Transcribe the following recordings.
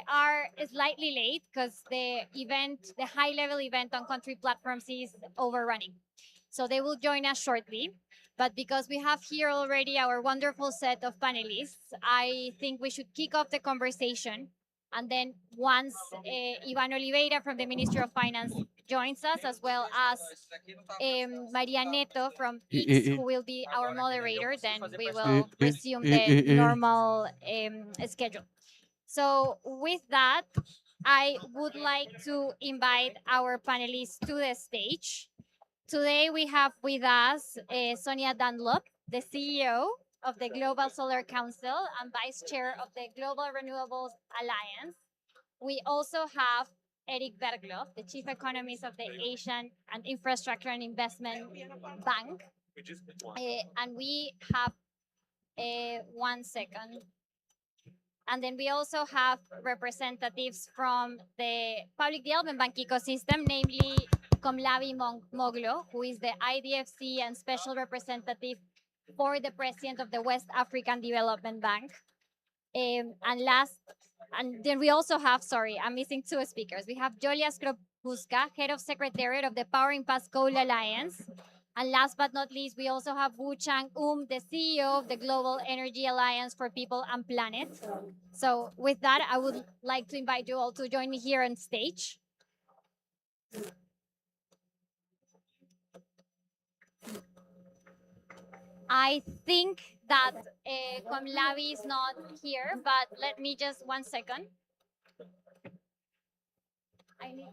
are slightly late because the high-level event on country platforms is overrunning. So they will join us shortly. But because we have here already our wonderful set of panelists, I think we should kick off the conversation. And then once Ivan Oliveira from the Ministry of Finance joins us, as well as Maria Neto from FiCS, who will be our moderator, then we will resume the normal schedule. So with that, I would like to invite our panelists to the stage. Today we have with us Sonia Dunlop, the CEO of the Global Solar Council and Vice Chair of the Global Renewables Alliance. We also have Eric Bergloff, the Chief Economist of the Asian and Infrastructure and Investment Bank. And we have, one second, and then we also have representatives from the public development bank ecosystem, namely Komlavi Moglo, who is the IDFC and special representative for the president of the West African Development Bank. And then we also have, sorry, I'm missing two speakers. We have Julia Skropuska, head of secretariat of the Powering Past Coal Alliance. And last but not least, we also have Wu Chang the CEO of the Global Energy Alliance for People and Planet. So with that, I would like to invite you all to join me here on stage. I think that Komlavi is not here, but let me just 1 second. I need.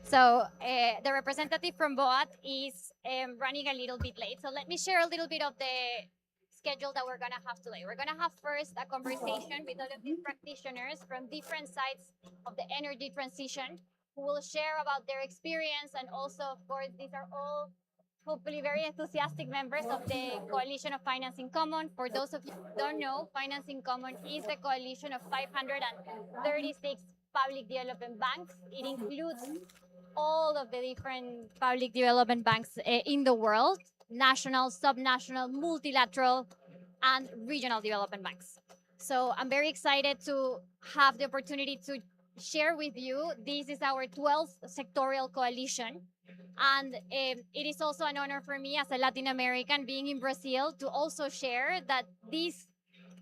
So the representative from BOAT is running a little bit late. So let me share a little bit of the schedule that we're going to have today. We're going to have first a conversation with all of these practitioners from different sides of the energy transition who will share about their experience. And also, of course, these are all hopefully very enthusiastic members of the Coalition of Finance in Common. For those of you who don't know, Finance in Common is the coalition of 536 public development banks. It includes all of the different public development banks in the world, national, subnational, multilateral, and regional development banks. So I'm very excited to have the opportunity to share with you. This is our 12th sectorial coalition. And it is also an honor for me as a Latin American being in Brazil to also share that this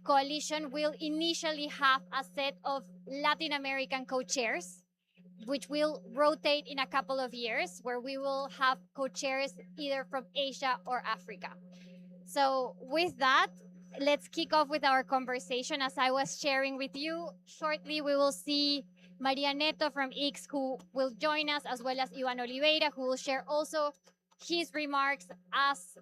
coalition will initially have a set of Latin American co-chairs, which will rotate in a couple of years, where we will have co-chairs either from Asia or Africa. So with that, let's kick off with our conversation. As I was sharing with you, shortly we will see Maria Neto from FiCS, who will join us, as well as Ivan Oliveira, who will share also his remarks as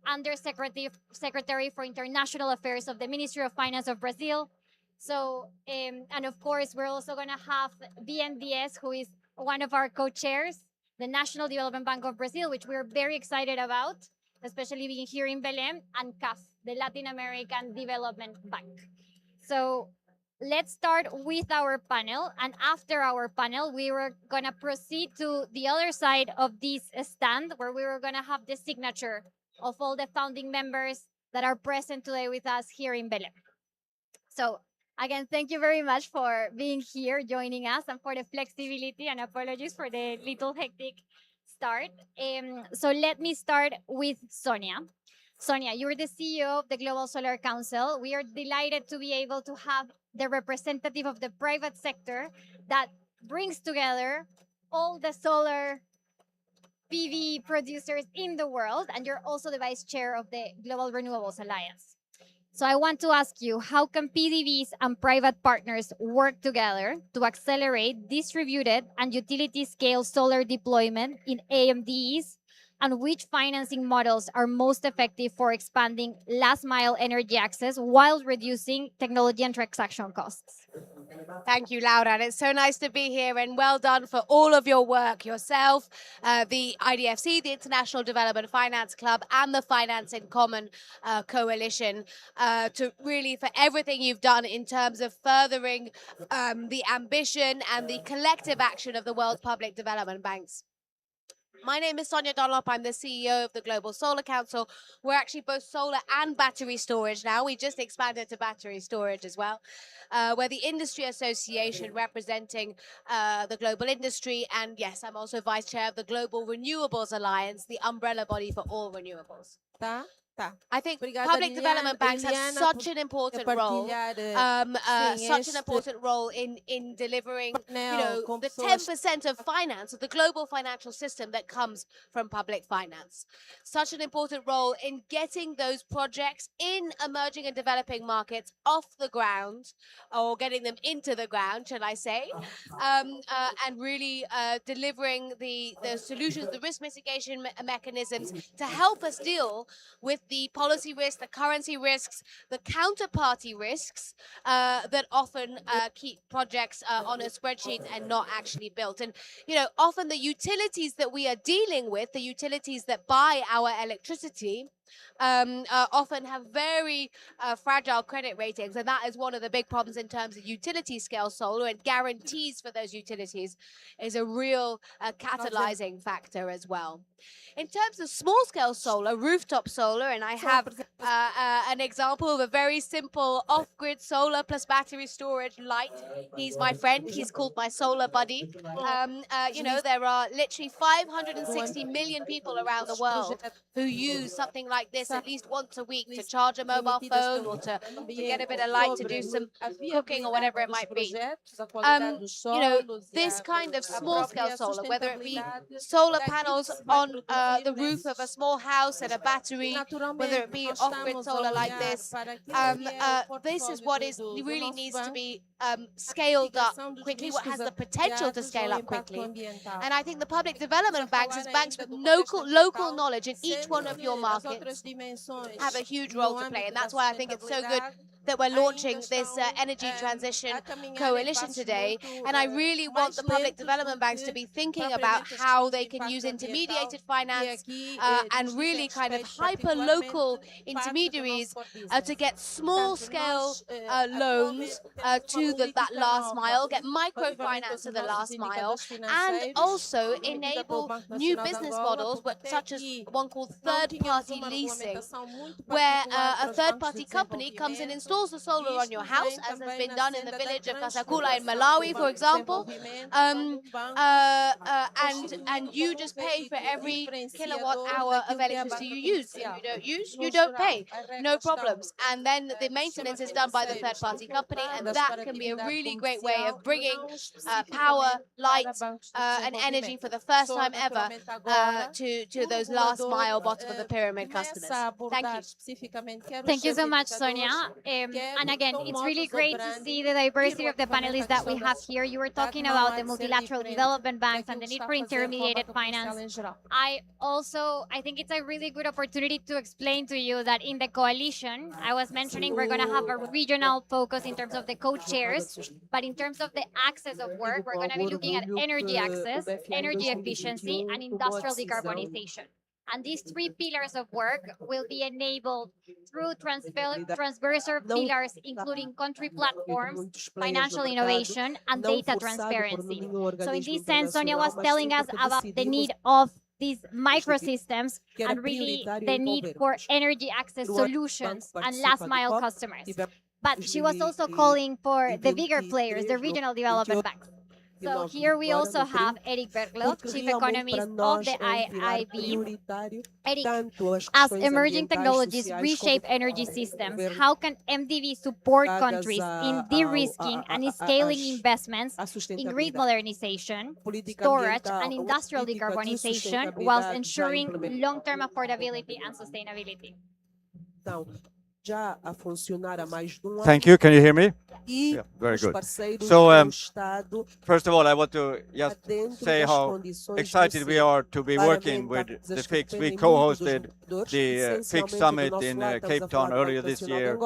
Undersecretary for International Affairs of the Ministry of Finance of Brazil. So, and of course, we're also going to have BNDES, who is one of our co-chairs, the National Development Bank of Brazil, which we're very excited about, especially being here in Belém, and CAF, the Latin American Development Bank. So let's start with our panel. And after our panel, we were going to proceed to the other side of this stand, where we were going to have the signature of all the founding members that are present today with us here in Belém. So again, thank you very much for being here, joining us, and for the flexibility, and apologies for the little hectic start. So let me start with Sonia. Sonia, you're the CEO of the Global Solar Council. We are delighted to be able to have the representative of the private sector that brings together all the solar PV producers in the world, and you're also the vice chair of the Global Renewables Alliance. So I want to ask you, how can PDVs and private partners work together to accelerate distributed and utility-scale solar deployment in AMDs, and which financing models are most effective for expanding last-mile energy access while reducing technology and transaction costs? Thank you, Laura. And it's so nice to be here, and well done for all of your work yourself, the IDFC, the International Development Finance Club, and the Finance in Common Coalition, for everything you've done in terms of furthering the ambition and the collective action of the world's public development banks. My name is Sonia Dunlop. I'm the CEO of the Global Solar Council. We're actually both solar and battery storage now. We just expanded to battery storage as well. We're the industry association representing the global industry. And yes, I'm also vice chair of the Global Renewables Alliance, the umbrella body for all renewables. Tá? Tá. I think Obrigada, public development banks have Liliana, such por an important role, compartilhar such sim, an important role in delivering, you painel know, com the pessoas 10% of finance, of the global financial system that comes from public finance. Such an important role in getting those projects in emerging and developing markets off the ground, or getting them into the ground, shall I say, and really delivering the solutions, the risk mitigation mechanisms to help us deal with the policy risks, the currency risks, the counterparty risks that often keep projects on a spreadsheet and not actually built. And, you know, often the utilities that we are dealing with, the utilities that buy our electricity, often have very fragile credit ratings, and that is one of the big problems in terms of utility scale solar, and guarantees for those utilities is a real catalyzing factor as well. In terms of small scale solar, rooftop solar, and I have an example of a very simple off-grid solar plus battery storage light. He's my friend. He's called my solar buddy. You know, there are literally 560 million people around the world who use something like this at least once a week to charge a mobile phone or to get a bit of light to do some cooking or whatever it might be. You know, this kind of small scale solar, whether it be solar panels on the roof of a small house and a battery, whether it be off-grid solar like this, this is what really needs to be scaled up quickly, what has the potential to scale up quickly. And I think the public development banks, as banks with local knowledge in each one of your markets, have a huge role to play. And that's why I think it's so good that we're launching this Energy Transition Coalition today. And I really want the public development banks to be thinking about how they can use intermediated finance and really kind of hyper-local intermediaries to get small-scale loans to that last mile, get microfinance to the last mile, and also enable new business models, such as one called third-party leasing, where a third-party company comes and installs the solar on your house, as has been done in the village of Kasakula in Malawi, for example, and you just pay for every kilowatt hour of electricity you use. If you don't use, you don't pay, no problems. And then the maintenance is done by the third-party company, and that can be a really great way of bringing power, light, and energy for the first time ever to those last mile bottom of the pyramid customers. Thank you. Thank you so much, Sonia. And again, it's really great to see the diversity of the panelists that we have here. You were talking about the multilateral development banks and the need for intermediated finance. I think it's a really good opportunity to explain to you that in the coalition, I was mentioning we're going to have a regional focus in terms of the co-chairs, but in terms of the axis of work, we're going to be looking at energy access, energy efficiency, and industrial decarbonization. And these three pillars of work will be enabled through transversal pillars, including country platforms, financial innovation, and data transparency. So in this sense, Sonia was telling us about the need of these microsystems and really the need for energy access solutions and last mile customers. But she was also calling for the bigger players, the regional development banks. So here we also have Eric Berglund, Chief Economist of the IIB. Eric, as emerging technologies reshape energy systems, how can MDB support countries in de-risking and scaling investments in grid modernization, storage, and industrial decarbonization whilst ensuring long-term affordability and sustainability? Thank you. Can you hear me? Yeah, very good. So, first of all, I want to just say how excited we are to be working with the FiCS. We co-hosted the FiCS Summit in Cape Town earlier this year.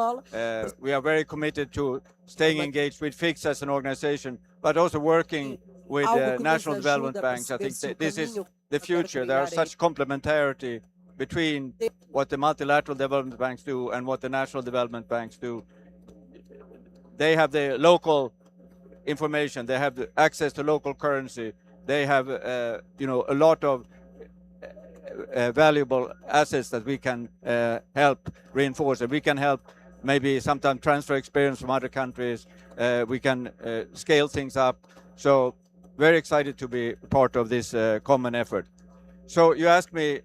We are very committed to staying engaged with FiCS as an organization, but also working with national development banks. I think this is the future. There are such complementarity between what the multilateral development banks do and what the national development banks do. They have the local information, they have the access to local currency, they have a lot of valuable assets that we can help reinforce, and we can help maybe sometimes transfer experience from other countries. We can scale things up. So very excited to be part of this common effort. So you asked me,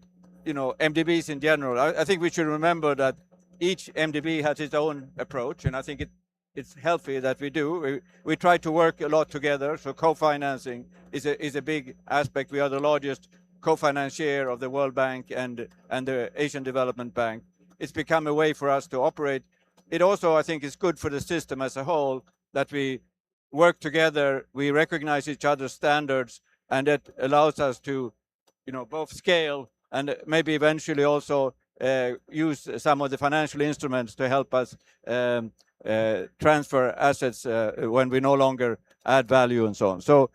MDBs in general. I think we should remember that each MDB has its own approach, and I think it's healthy that we do. We try to work a lot together. So co-financing is a big aspect. We are the largest co-financier of the World Bank and the Asian Development Bank. It's become a way for us to operate. It also, I think, is good for the system as a whole that we work together, we recognize each other's standards, and that allows us to, both scale and maybe eventually also use some of the financial instruments to help us transfer assets when we no longer add value and so on. So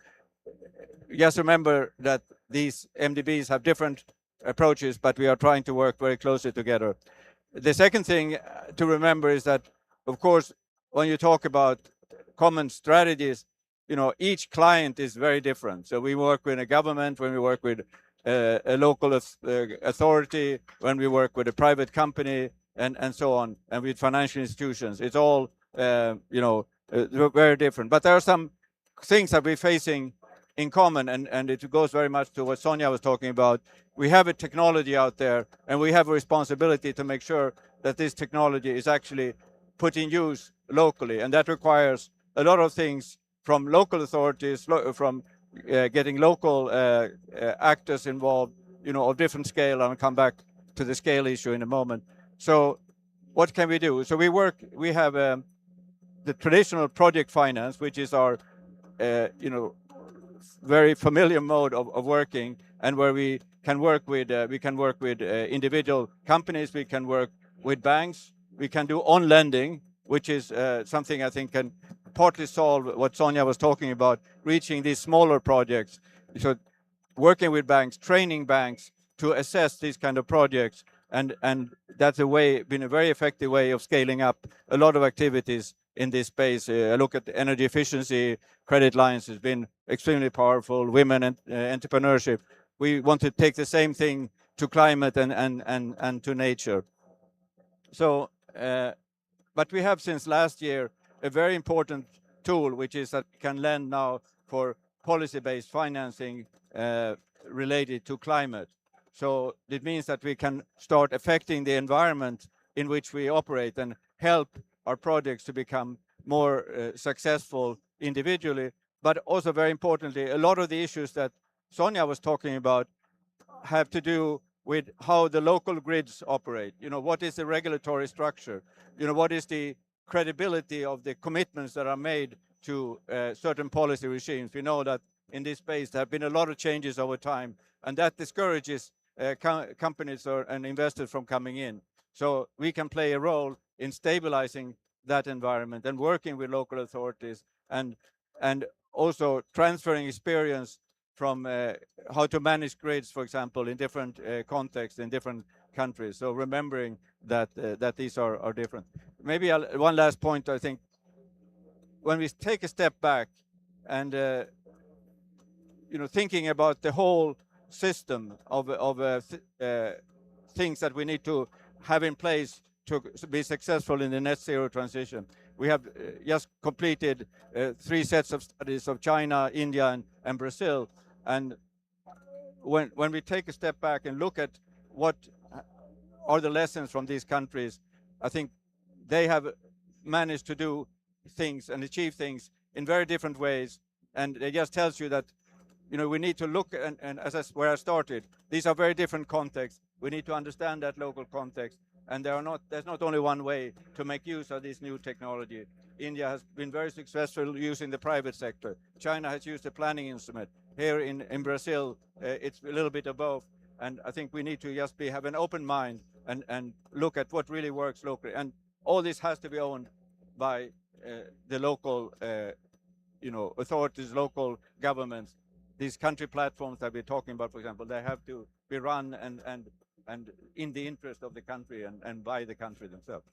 just remember that these MDBs have different approaches, but we are trying to work very closely together. The second thing to remember is that, of course, when you talk about common strategies, each client is very different. So we work with a government, when we work with a local authority, when we work with a private company, and so on, and with financial institutions. It's all, very different. But there are some things that we're facing in common, and it goes very much to what Sonia was talking about. We have a technology out there, and we have a responsibility to make sure that this technology is actually put in use locally, and that requires a lot of things from local authorities, from getting local actors involved, of different scale. I'll come back to the scale issue in a moment. So what can we do? So we have the traditional project finance, which is our, very familiar mode of working, and where we can work with individual companies, we can work with banks, we can do on lending, which is something I think can partly solve what Sonia was talking about, reaching these smaller projects. So working with banks, training banks to assess these kind of projects, and that's been a very effective way of scaling up a lot of activities in this space. I look at energy efficiency, credit lines has been extremely powerful, women and entrepreneurship. We want to take the same thing to climate and to nature. So, but we have since last year a very important tool, which is that we can lend now for policy-based financing related to climate. So it means that we can start affecting the environment in which we operate and help our projects to become more successful individually. But also very importantly, a lot of the issues that Sonia was talking about have to do with how the local grids operate. What is the regulatory structure? What is the credibility of the commitments that are made to certain policy regimes? We know that in this space there have been a lot of changes over time, and that discourages companies and investors from coming in. So we can play a role in stabilizing that environment and working with local authorities, and also transferring experience from how to manage grids, for example, in different contexts in different countries. So remembering that these are different. Maybe one last point. I think when we take a step back and thinking about the whole system of things that we need to have in place to be successful in the net zero transition. We have just completed 3 sets of studies of China, India, and Brazil. And when we take a step back and look at what are the lessons from these countries, I think they have managed to do things and achieve things in very different ways. And it just tells you that we need to look, and where I started, these are very different contexts. We need to understand that local context, and there's not only one way to make use of this new technology. India has been very successful using the private sector. China has used a planning instrument. Here in Brazil, it's a little bit of both. And I think we need to just have an open mind and look at what really works locally. And all this has to be owned by the local authorities, local governments. These country platforms that we're talking about, for example, they have to be run and in the interest of the country and by the country themselves.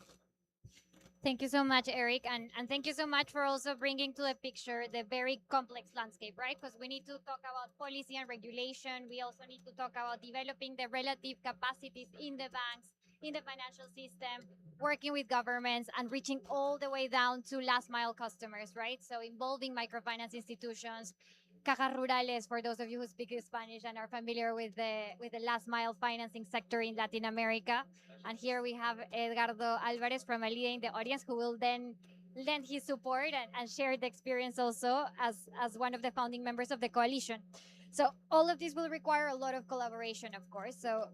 Thank you so much, Eric, and thank you so much for also bringing to the picture the very complex landscape, right? Because we need to talk about policy and regulation. We also need to talk about developing the relative capacities in the banks, in the financial system, working with governments, and reaching all the way down to last mile customers, right? So involving microfinance institutions, cajas rurales, for those of you who speak Spanish and are familiar with the last mile financing sector in Latin America. And here we have Edgardo Alvarez from Alida in the audience, who will then lend his support and share the experience also as one of the founding members of the coalition. So all of this will require a lot of collaboration, of course. So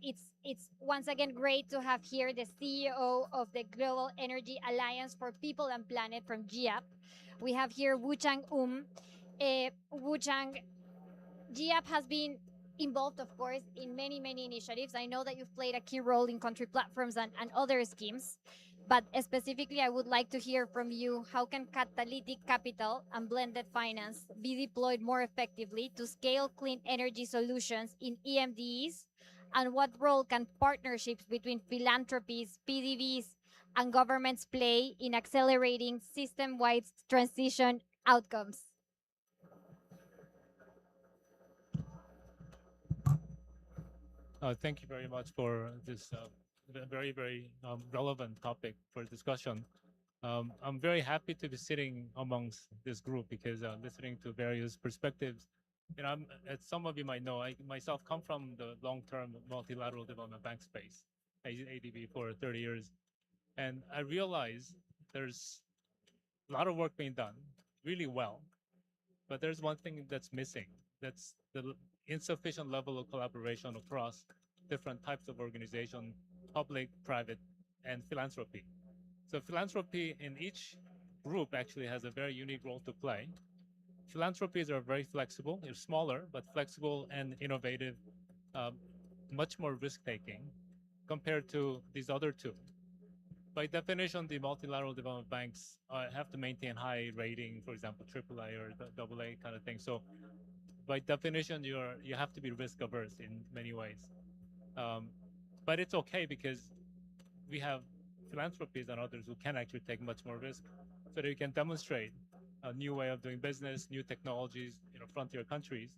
it's once again great to have here the CEO of the Global Energy Alliance for People and Planet from GIAP. We have here Wu Chang Wu Chang, GIAP has been involved, of course, in many, many initiatives. I know that you've played a key role in country platforms and other schemes, but specifically, I would like to hear from you, how can catalytic capital and blended finance be deployed more effectively to scale clean energy solutions in EMDEs? And what role can partnerships between philanthropies, PDVs, and governments play in accelerating system-wide transition outcomes? Thank you very much for this very, very relevant topic for discussion. I'm very happy to be sitting amongst this group because listening to various perspectives. As some of you might know, I myself come from the long-term multilateral development bank space, ADB, for 30 years. And I realize there's a lot of work being done really well, but there's one thing that's missing. That's the insufficient level of collaboration across different types of organization, public, private, and philanthropy. So philanthropy in each group actually has a very unique role to play. Philanthropies are very flexible. They're smaller, but flexible and innovative, much more risk-taking compared to these other two. By definition, the multilateral development banks have to maintain high rating, for example, AAA or AA kind of thing. So by definition, you have to be risk averse in many ways. But it's okay because we have philanthropies and others who can actually take much more risk, so that you can demonstrate a new way of doing business, new technologies, frontier countries.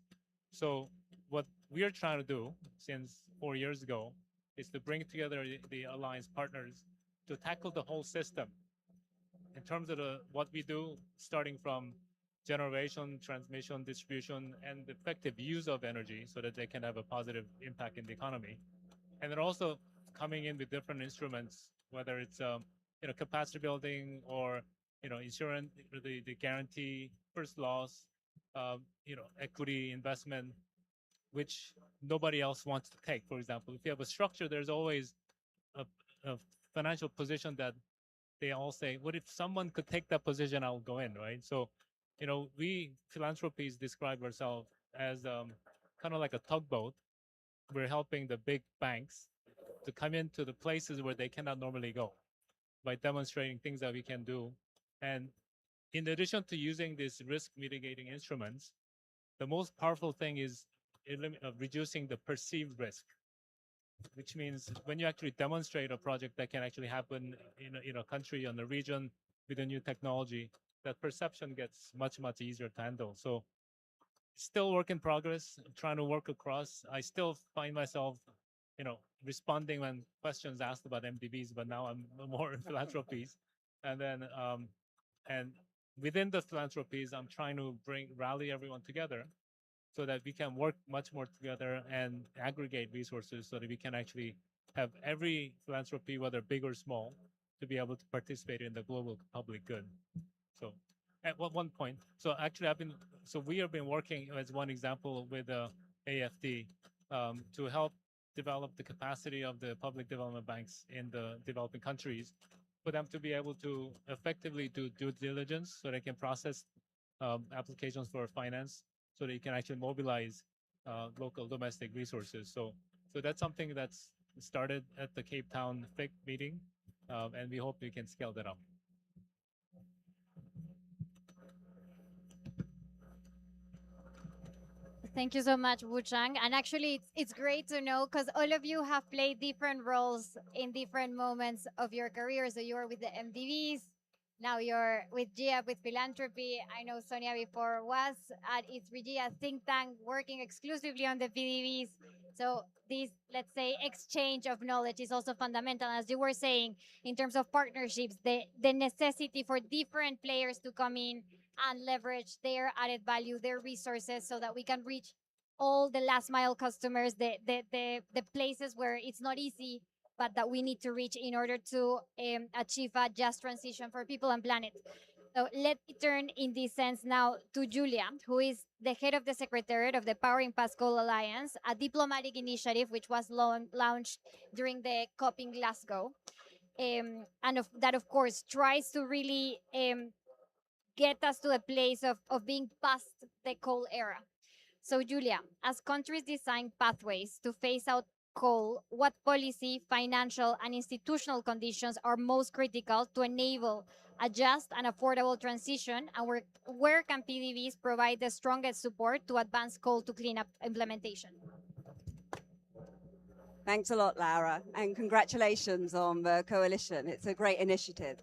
So what we are trying to do since 4 years ago is to bring together the alliance partners to tackle the whole system in terms of what we do, starting from generation, transmission, distribution, and effective use of energy so that they can have a positive impact in the economy. And then also coming in with different instruments, whether it's capacity building or insurance, the guarantee, first loss, equity investment, which nobody else wants to take. For example, if you have a structure, there's always a financial position that they all say, what if someone could take that position, I'll go in, right? So, we philanthropies describe ourselves as kind of like a tugboat. We're helping the big banks to come into the places where they cannot normally go by demonstrating things that we can do. And in addition to using these risk mitigating instruments, the most powerful thing is reducing the perceived risk, which means when you actually demonstrate a project that can actually happen in a country, in a region with a new technology, that perception gets much, much easier to handle. So still work in progress, trying to work across. I still find myself, responding when questions asked about MDBs, but now I'm more in philanthropies. And then, and within the philanthropies, I'm trying to rally everyone together so that we can work much more together and aggregate resources so that we can actually have every philanthropy, whether big or small, to be able to participate in the global public good. So at one point, so actually we have been working as one example with AFD to help develop the capacity of the public development banks in the developing countries for them to be able to effectively do due diligence so they can process applications for finance, so that you can actually mobilize local domestic resources. So that's something that's started at the Cape Town FIC meeting, and we hope we can scale that up. Thank you so much, Wu Chang. And actually, it's great to know because all of you have played different roles in different moments of your career. So you were with the MDVs, now you're with GIAP with philanthropy. I know Sonia before was at E3G, a think tank working exclusively on the PDVs. So this, let's say, exchange of knowledge is also fundamental. As you were saying, in terms of partnerships, the necessity for different players to come in and leverage their added value, their resources, so that we can reach all the last mile customers, the places where it's not easy, but that we need to reach in order to achieve a just transition for people and planet. So let me turn in this sense now to Julia, who is the head of the Secretariat of the Powering Past Coal Alliance, a diplomatic initiative which was launched during the COP in Glasgow. That, of course, tries to really get us to a place of being past the coal era. So, Julia, as countries design pathways to phase out coal, what policy, financial, and institutional conditions are most critical to enable a just and affordable transition? And where can PDVs provide the strongest support to advance coal to cleanup implementation? Thanks a lot, Laura, and congratulations on the coalition. It's a great initiative.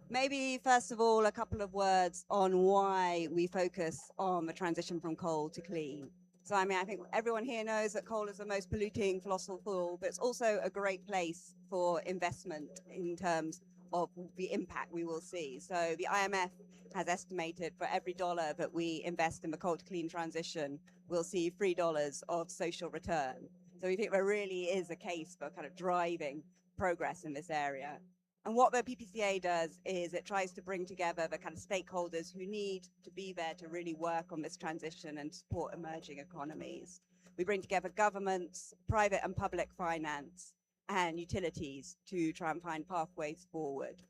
Maybe, first of all, a couple of words on why we focus on the transition from coal to clean. So, I mean, I think everyone here knows that coal is the most polluting fossil fuel, but it's also a great place for investment in terms of the impact we will see. So the IMF has estimated for every dollar that we invest in the coal to clean transition, we'll see $3 of social return. So we think there really is a case for kind of driving progress in this area. And what the PPCA does is it tries to bring together the kind of stakeholders who need to be there to really work on this transition and support emerging economies. We bring together governments, private and public finance, and utilities to try and find pathways forward.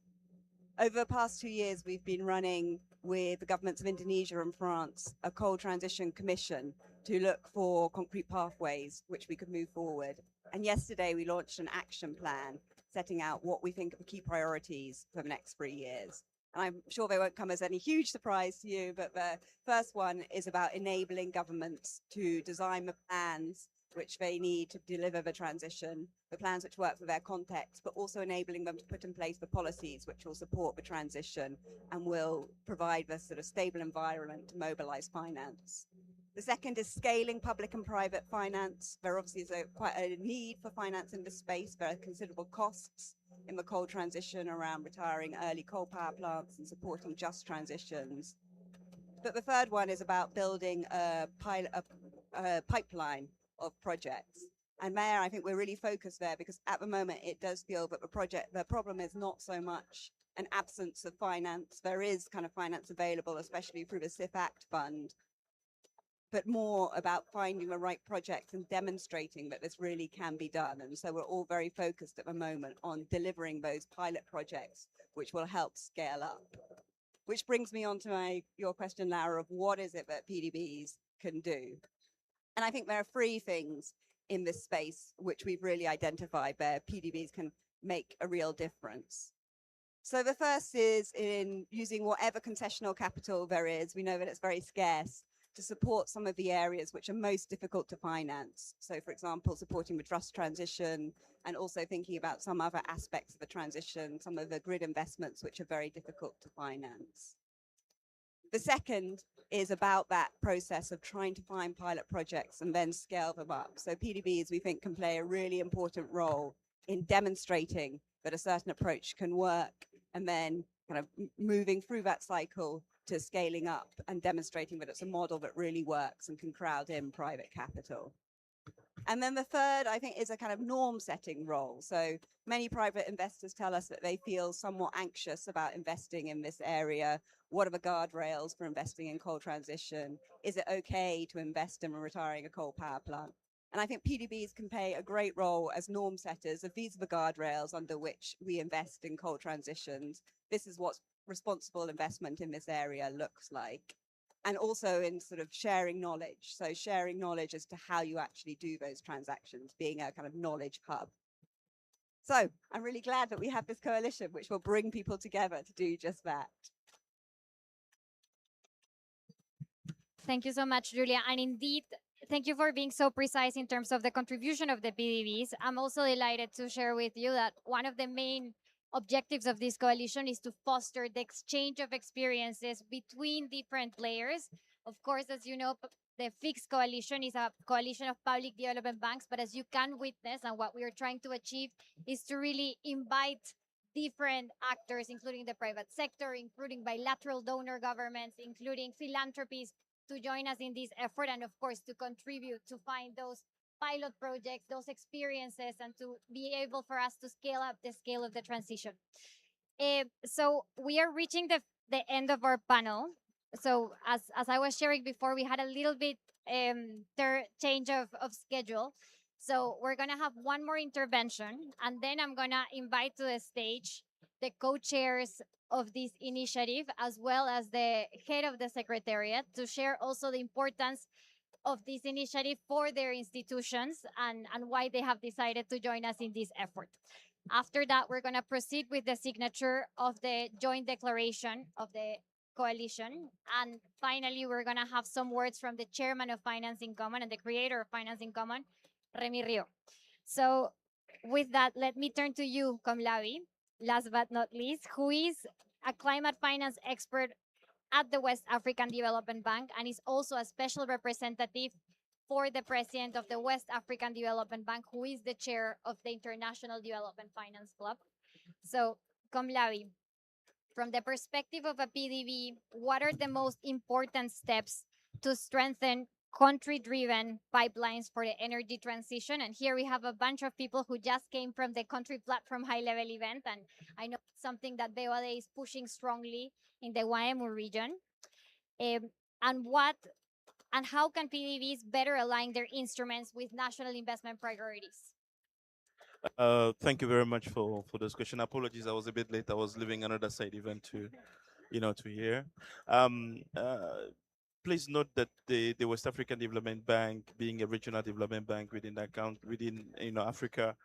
Over the past 2 years, we've been running with the governments of Indonesia and France a coal transition commission to look for concrete pathways which we could move forward. And yesterday we launched an action plan setting out what we think are the key priorities for the next 3 years. And I'm sure they won't come as any huge surprise to you, but the first one is about enabling governments to design the plans which they need to deliver the transition, the plans which work for their context, but also enabling them to put in place the policies which will support the transition and will provide the sort of stable environment to mobilize finance. The second is scaling public and private finance. There obviously is quite a need for finance in this space. There are considerable costs in the coal transition around retiring early coal power plants and supporting just transitions. But the third one is about building a pipeline of projects. And there, I think we're really focused there because at the moment it does feel that the problem is not so much an absence of finance. There is kind of finance available, especially through the SIF Act fund, but more about finding the right projects and demonstrating that this really can be done. And so we're all very focused at the moment on delivering those pilot projects, which will help scale up. Which brings me on to your question, Laura, of what is it that PDBs can do? And I think there are 3 things in this space which we've really identified where PDBs can make a real difference. So the first is in using whatever concessional capital there is. We know that it's very scarce, to support some of the areas which are most difficult to finance. So, for example, supporting the just transition and also thinking about some other aspects of the transition, some of the grid investments which are very difficult to finance. The second is about that process of trying to find pilot projects and then scale them up. So PDBs, we think, can play a really important role in demonstrating that a certain approach can work and then kind of moving through that cycle to scaling up and demonstrating that it's a model that really works and can crowd in private capital. And then the third, I think, is a kind of norm setting role. So many private investors tell us that they feel somewhat anxious about investing in this area. What are the guardrails for investing in coal transition? Is it okay to invest in retiring a coal power plant? And I think PDBs can play a great role as norm setters of these are the guardrails under which we invest in coal transitions. This is what responsible investment in this area looks like. And also in sort of sharing knowledge. So sharing knowledge as to how you actually do those transactions, being a kind of knowledge hub. So I'm really glad that we have this coalition, which will bring people together to do just that. Thank you so much, Julia. And indeed, thank you for being so precise in terms of the contribution of the PDVs. I'm also delighted to share with you that one of the main objectives of this coalition is to foster the exchange of experiences between different players. Of course, as you know, the FiCS coalition is a coalition of public development banks, but as you can witness, and what we are trying to achieve is to really invite different actors, including the private sector, including bilateral donor governments, including philanthropies, to join us in this effort, and of course to contribute to find those pilot projects, those experiences, and to be able for us to scale up the scale of the transition. So we are reaching the end of our panel. So as I was sharing before, we had a little bit change of schedule. So we're gonna have one more intervention, and then I'm gonna invite to the stage the co-chairs of this initiative, as well as the head of the secretariat, to share also the importance of this initiative for their institutions and why they have decided to join us in this effort. After that, we're going to proceed with the signature of the joint declaration of the coalition. And finally, we're going to have some words from the chairman of Finance in Common and the creator of Finance in Common, Remy Rio. So with that, let me turn to you, Komlavi, last but not least, who is a climate finance expert at the West African Development Bank and is also a special representative for the president of the West African Development Bank, who is the chair of the International Development Finance Club. So, Komlavi, from the perspective of a PDV, what are the most important steps to strengthen country-driven pipelines for the energy transition? And here we have a bunch of people who just came from the country platform high-level event, and I know it's something that BOAD is pushing strongly in the YMU region. And how can PDVs better align their instruments with national investment priorities? Thank you very much for this question. Apologies, I was a bit late. I was leaving another side event to hear. Please note that the West African Development Bank, being a regional development bank within Africa,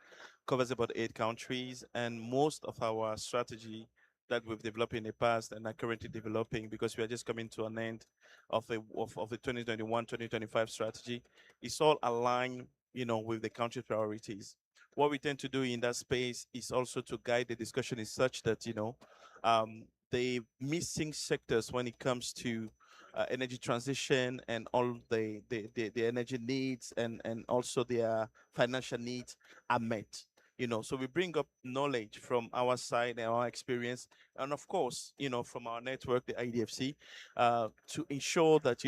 covers about 8 countries, and most of our strategy that we've developed in the past and are currently developing, because we are just coming to an end of the 2021-2025 strategy, is all aligned, with the country priorities. What we tend to do in that space is also to guide the discussion in such that, the missing sectors when it comes to energy transition and all the energy needs and also their financial needs are met. So we bring up knowledge from our side and our experience, and of course, from our network, the IDFC, to ensure that,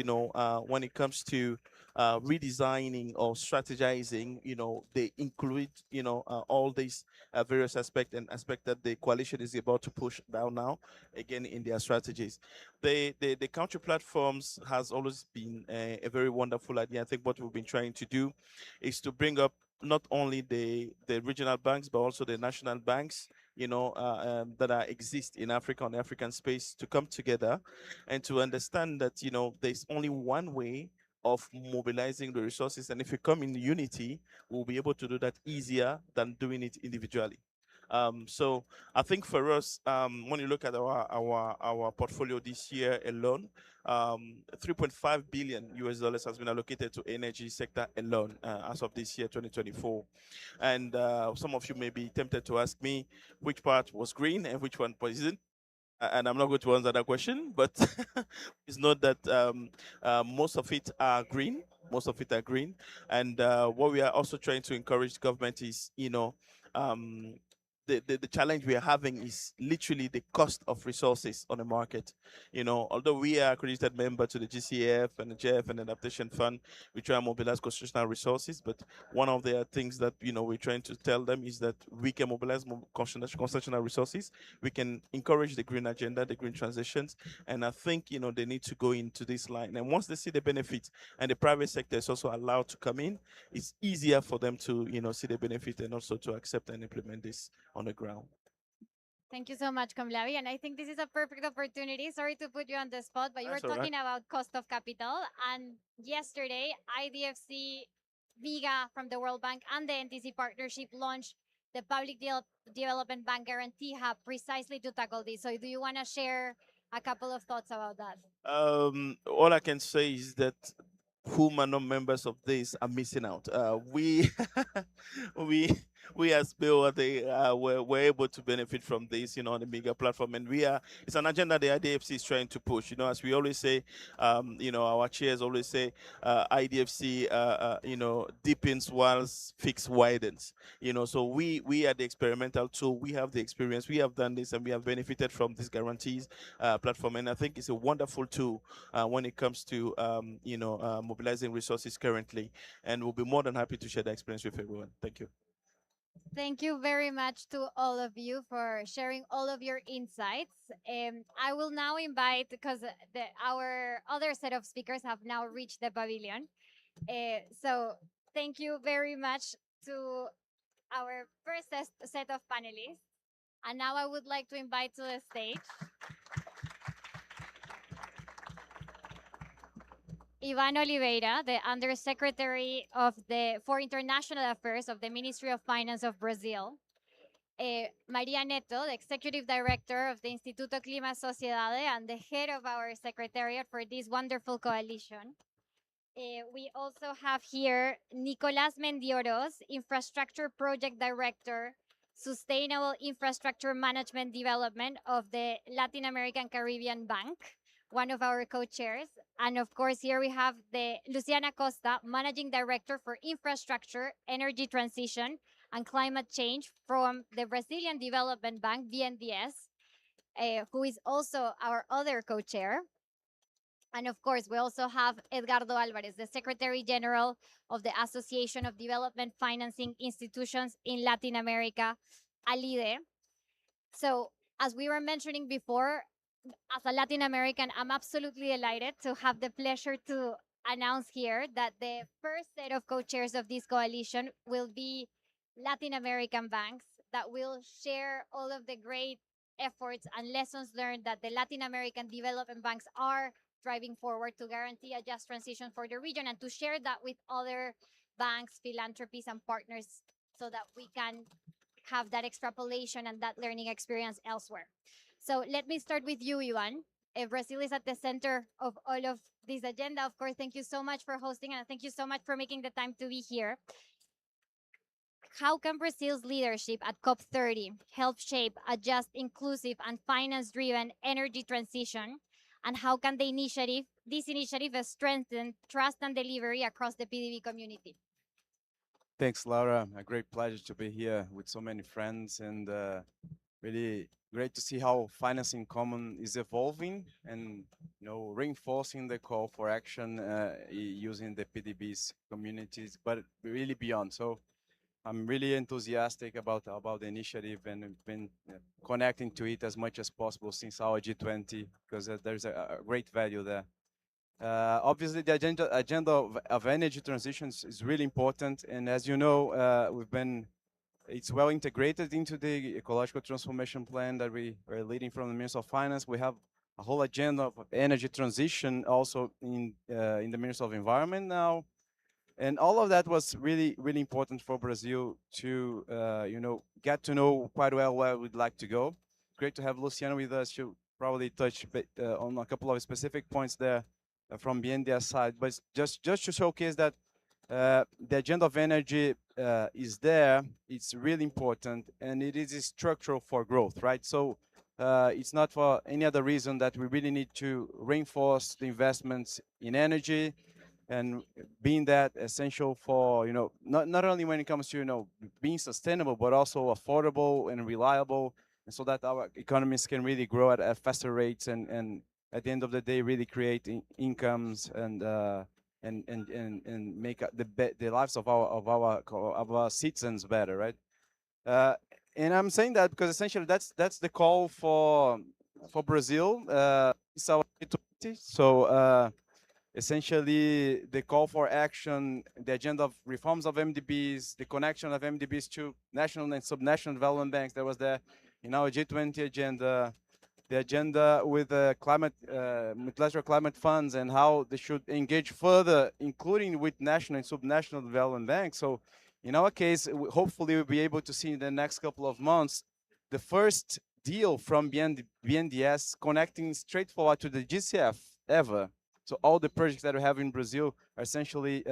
when it comes to redesigning or strategizing, they include, all these various aspects and aspects that the coalition is about to push down now, again, in their strategies. The country platforms has always been a very wonderful idea. I think what we've been trying to do is to bring up not only the regional banks, but also the national banks, that exist in Africa, on the African space, to come together and to understand that, there's only one way of mobilizing the resources. And if we come in unity, we'll be able to do that easier than doing it individually. So I think for us, when you look at our portfolio this year alone, 3.5 billion US dollars has been allocated to energy sector alone as of this year, 2024. And some of you may be tempted to ask me which part was green and which one isn't. And I'm not going to answer that question, but it's not that most of it are green. Most of it are green. And what we are also trying to encourage government is, the challenge we are having is literally the cost of resources on the market. Although we are accredited member to the GCF and the GEF and the Adaptation Fund, we try and mobilize constitutional resources. But one of the things that we're trying to tell them is that we can mobilize more constitutional resources. We can encourage the green agenda, the green transitions, and I think they need to go into this line. And once they see the benefits, and the private sector is also allowed to come in, it's easier for them to see the benefit and also to accept and implement this on the ground. Thank you so much, Komlavi. And I think this is a perfect opportunity. Sorry to put you on the spot, but you were talking about cost of capital. And yesterday, IDFC, Viga from the World Bank, and the NTC partnership launched the Public Development Bank Guarantee Hub precisely to tackle this. So do you want to share a couple of thoughts about that? All I can say is that whom are not members of this are missing out. We we we as Bill we're able to benefit from this, on the mega platform, and it's an agenda the IDFC is trying to push. As we always say, our chairs always say, IDFC, deepens whilst FiCS widens. So we are the experimental tool. We have the experience. We have done this, and we have benefited from this guarantees platform. And I think it's a wonderful tool when it comes to mobilizing resources currently. And we'll be more than happy to share the experience with everyone. Thank you. Thank you very much to all of you for sharing all of your insights. I will now invite, because our other set of speakers have now reached the pavilion. So thank you very much to our first set of panelists. And now I would like to invite to the stage Ivan Oliveira, the Undersecretary for International Affairs of the Ministry of Finance of Brazil. Maria Neto, the Executive Director of the Instituto Clima Sociedade and the head of our secretariat for this wonderful coalition. We also have here Nicolás Mendioros, Infrastructure Project Director, Sustainable Infrastructure Management Development of the Latin American Caribbean Bank, one of our co-chairs. And of course, here we have the Luciana Costa, Managing Director for Infrastructure, Energy Transition, and Climate Change from the Brazilian Development Bank, BNDES, who is also our other co-chair. And of course, we also have Edgardo Alvarez, the Secretary General of the Association of Development Financing Institutions in Latin America, ALIDE. So as we were mentioning before, as a Latin American, I'm absolutely delighted to have the pleasure to announce here that the first set of co-chairs of this coalition will be Latin American banks that will share all of the great efforts and lessons learned that the Latin American development banks are driving forward to guarantee a just transition for the region, and to share that with other banks, philanthropies, and partners so that we can have that extrapolation and that learning experience elsewhere. So let me start with you, Ivan. Brazil is at the center of all of this agenda. Of course, thank you so much for hosting, and thank you so much for making the time to be here. How can Brazil's leadership at COP30 help shape a just, inclusive, and finance-driven energy transition? And how can this initiative strengthen trust and delivery across the PDB community? Thanks, Laura. A great pleasure to be here with so many friends, and really great to see how finance in common is evolving and reinforcing the call for action using the PDB's communities, but really beyond. So I'm really enthusiastic about the initiative, and I've been connecting to it as much as possible since our G20, because there's a great value there. Obviously, the agenda of energy transitions is really important, and as you know, it's well integrated into the ecological transformation plan that we are leading from the Ministry of Finance. We have a whole agenda of energy transition also in the Ministry of Environment now. And all of that was really, really important for Brazil to, get to know quite well where we'd like to go. Great to have Luciana with us. She'll probably touch on a couple of specific points there from BNDES side. But just to showcase that the agenda of energy is there, it's really important, and it is structural for growth, right? So it's not for any other reason that we really need to reinforce the investments in energy, and being that essential for, not only when it comes to, being sustainable, but also affordable and reliable, and so that our economies can really grow at faster rates, and at the end of the day, really create incomes and make the lives of our citizens better, right? And I'm saying that because essentially that's the call for Brazil. It's our G20. So essentially the call for action, the agenda of reforms of MDBs, the connection of MDBs to national and subnational development banks that was there in our G20 agenda, the agenda with multilateral climate funds and how they should engage further, including with national and subnational development banks. So in our case, hopefully we'll be able to see in the next couple of months the first deal from BNDES connecting straightforward to the GCF ever. So all the projects that we have in Brazil are essentially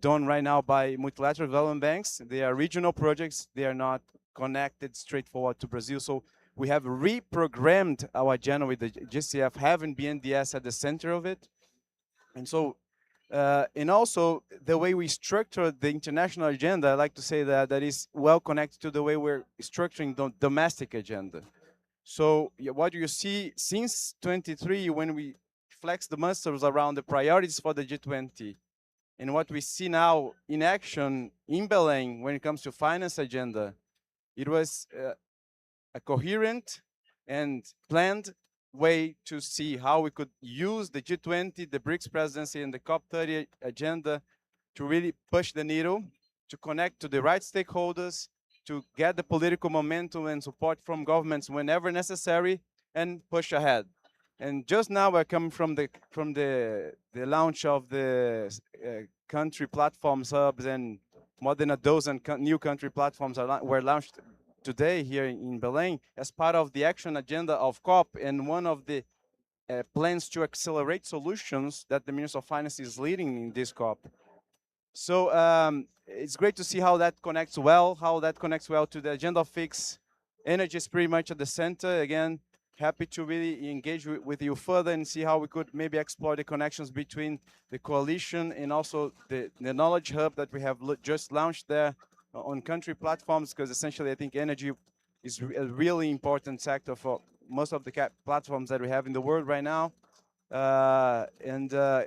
done right now by multilateral development banks. They are regional projects. They are not connected straightforward to Brazil. So we have reprogrammed our agenda with the GCF, having BNDES at the center of it. And so, and also the way we structure the international agenda, I like to say that that is well connected to the way we're structuring the domestic agenda. So what you see since 23, when we flex the muscles around the priorities for the G20, and what we see now in action in Belém when it comes to finance agenda, it was a coherent and planned way to see how we could use the G20, the BRICS presidency, and the COP30 agenda to really push the needle, to connect to the right stakeholders, to get the political momentum and support from governments whenever necessary, and push ahead. And just now I come from the launch of the country platforms hubs, and more than a dozen new country platforms were launched today here in Belém as part of the action agenda of COP, and one of the plans to accelerate solutions that the Minister of Finance is leading in this COP. So it's great to see how that connects well, to the agenda of FiCS. Energy is pretty much at the center. Again, happy to really engage with you further and see how we could maybe explore the connections between the coalition and also the knowledge hub that we have just launched there on country platforms, because essentially I think energy is a really important sector for most of the platforms that we have in the world right now.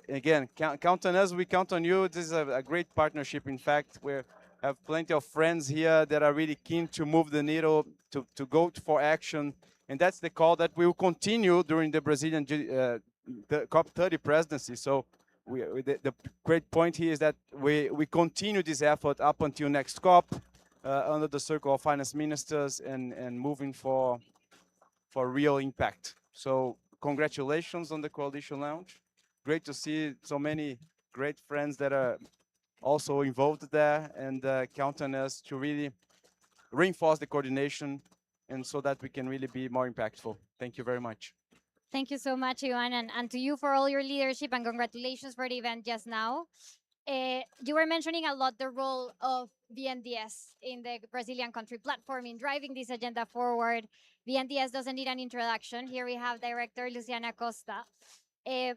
Again, count on us, we count on you. This is a great partnership. In fact, we have plenty of friends here that are really keen to move the needle, to go for action. And that's the call that we will continue during the Brazilian the COP30 presidency. So the great point here is that we continue this effort up until next COP under the circle of finance ministers and moving for real impact. So congratulations on the coalition launch. Great to see so many great friends that are also involved there, and count on us to really reinforce the coordination and so that we can really be more impactful. Thank you very much. Thank you so much, Ivan, and to you for all your leadership, and congratulations for the event just now. You were mentioning a lot the role of BNDES in the Brazilian country platform in driving this agenda forward. BNDES doesn't need an introduction. Here we have Director Luciana Costa.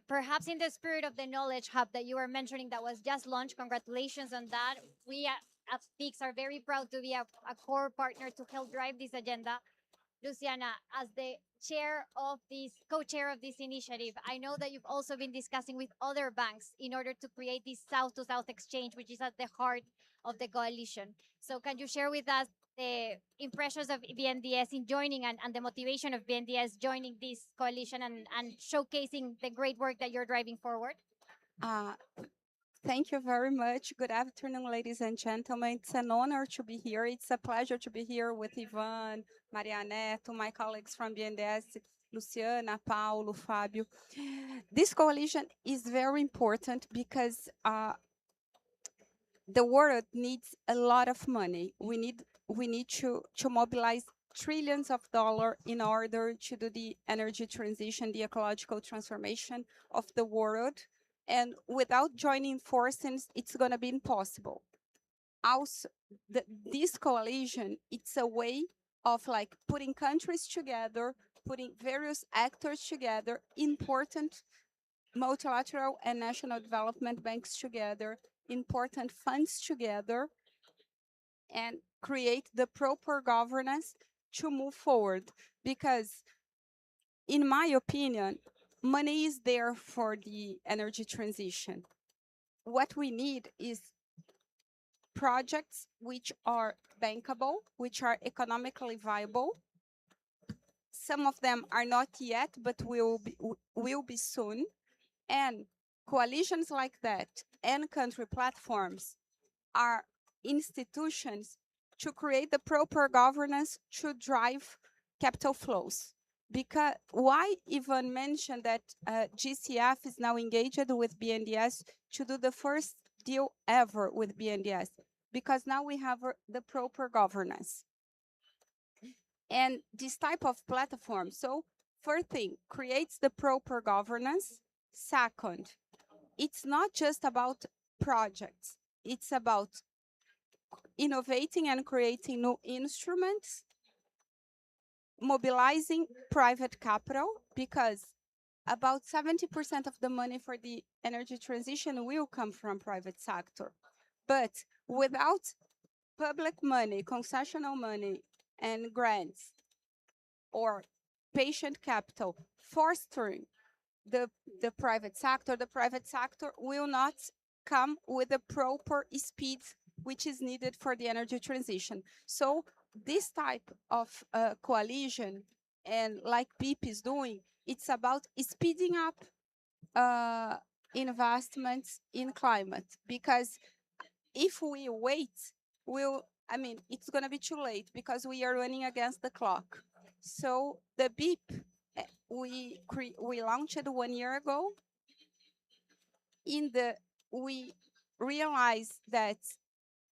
Perhaps in the spirit of the Knowledge Hub that you were mentioning that was just launched, congratulations on that. We at FiCS are very proud to be a core partner to help drive this agenda. Luciana, as the co-chair of this initiative, I know that you've also been discussing with other banks in order to create this South-to-South exchange, which is at the heart of the coalition. So can you share with us the impressions of BNDES in joining and the motivation of BNDES joining this coalition and showcasing the great work that you're driving forward? Thank you very much. Good afternoon, ladies and gentlemen. It's an honor to be here. It's a pleasure to be here with Ivan, Maria Neto, my colleagues from BNDES, Luciana, Paulo, Fábio. This coalition is very important because the world needs a lot of money. We need to mobilize trillions of dollars in order to do the energy transition, the ecological transformation of the world. And without joining forces, it's going to be impossible. Also, this coalition, it's a way of like putting countries together, putting various actors together, important multilateral and national development banks together, important funds together, and create the proper governance to move forward. Because in my opinion, money is there for the energy transition. What we need is projects which are bankable, which are economically viable. Some of them are not yet, but will be soon. And coalitions like that and country platforms are institutions to create the proper governance to drive capital flows. Because why Ivan mentioned that GCF is now engaged with BNDES to do the first deal ever with BNDES? Because now we have the proper governance. And this type of platform, so first thing, creates the proper governance. Second, it's not just about projects. It's about innovating and creating new instruments, mobilizing private capital, because about 70% of the money for the energy transition will come from private sector. But without public money, concessional money, and grants, or patient capital fostering the private sector will not come with the proper speed which is needed for the energy transition. So this type of coalition, and like BIP is doing, it's about speeding up investments in climate, because if we wait, it's going to be too late because we are running against the clock. So the BIP, we launched it 1 year ago. We realized that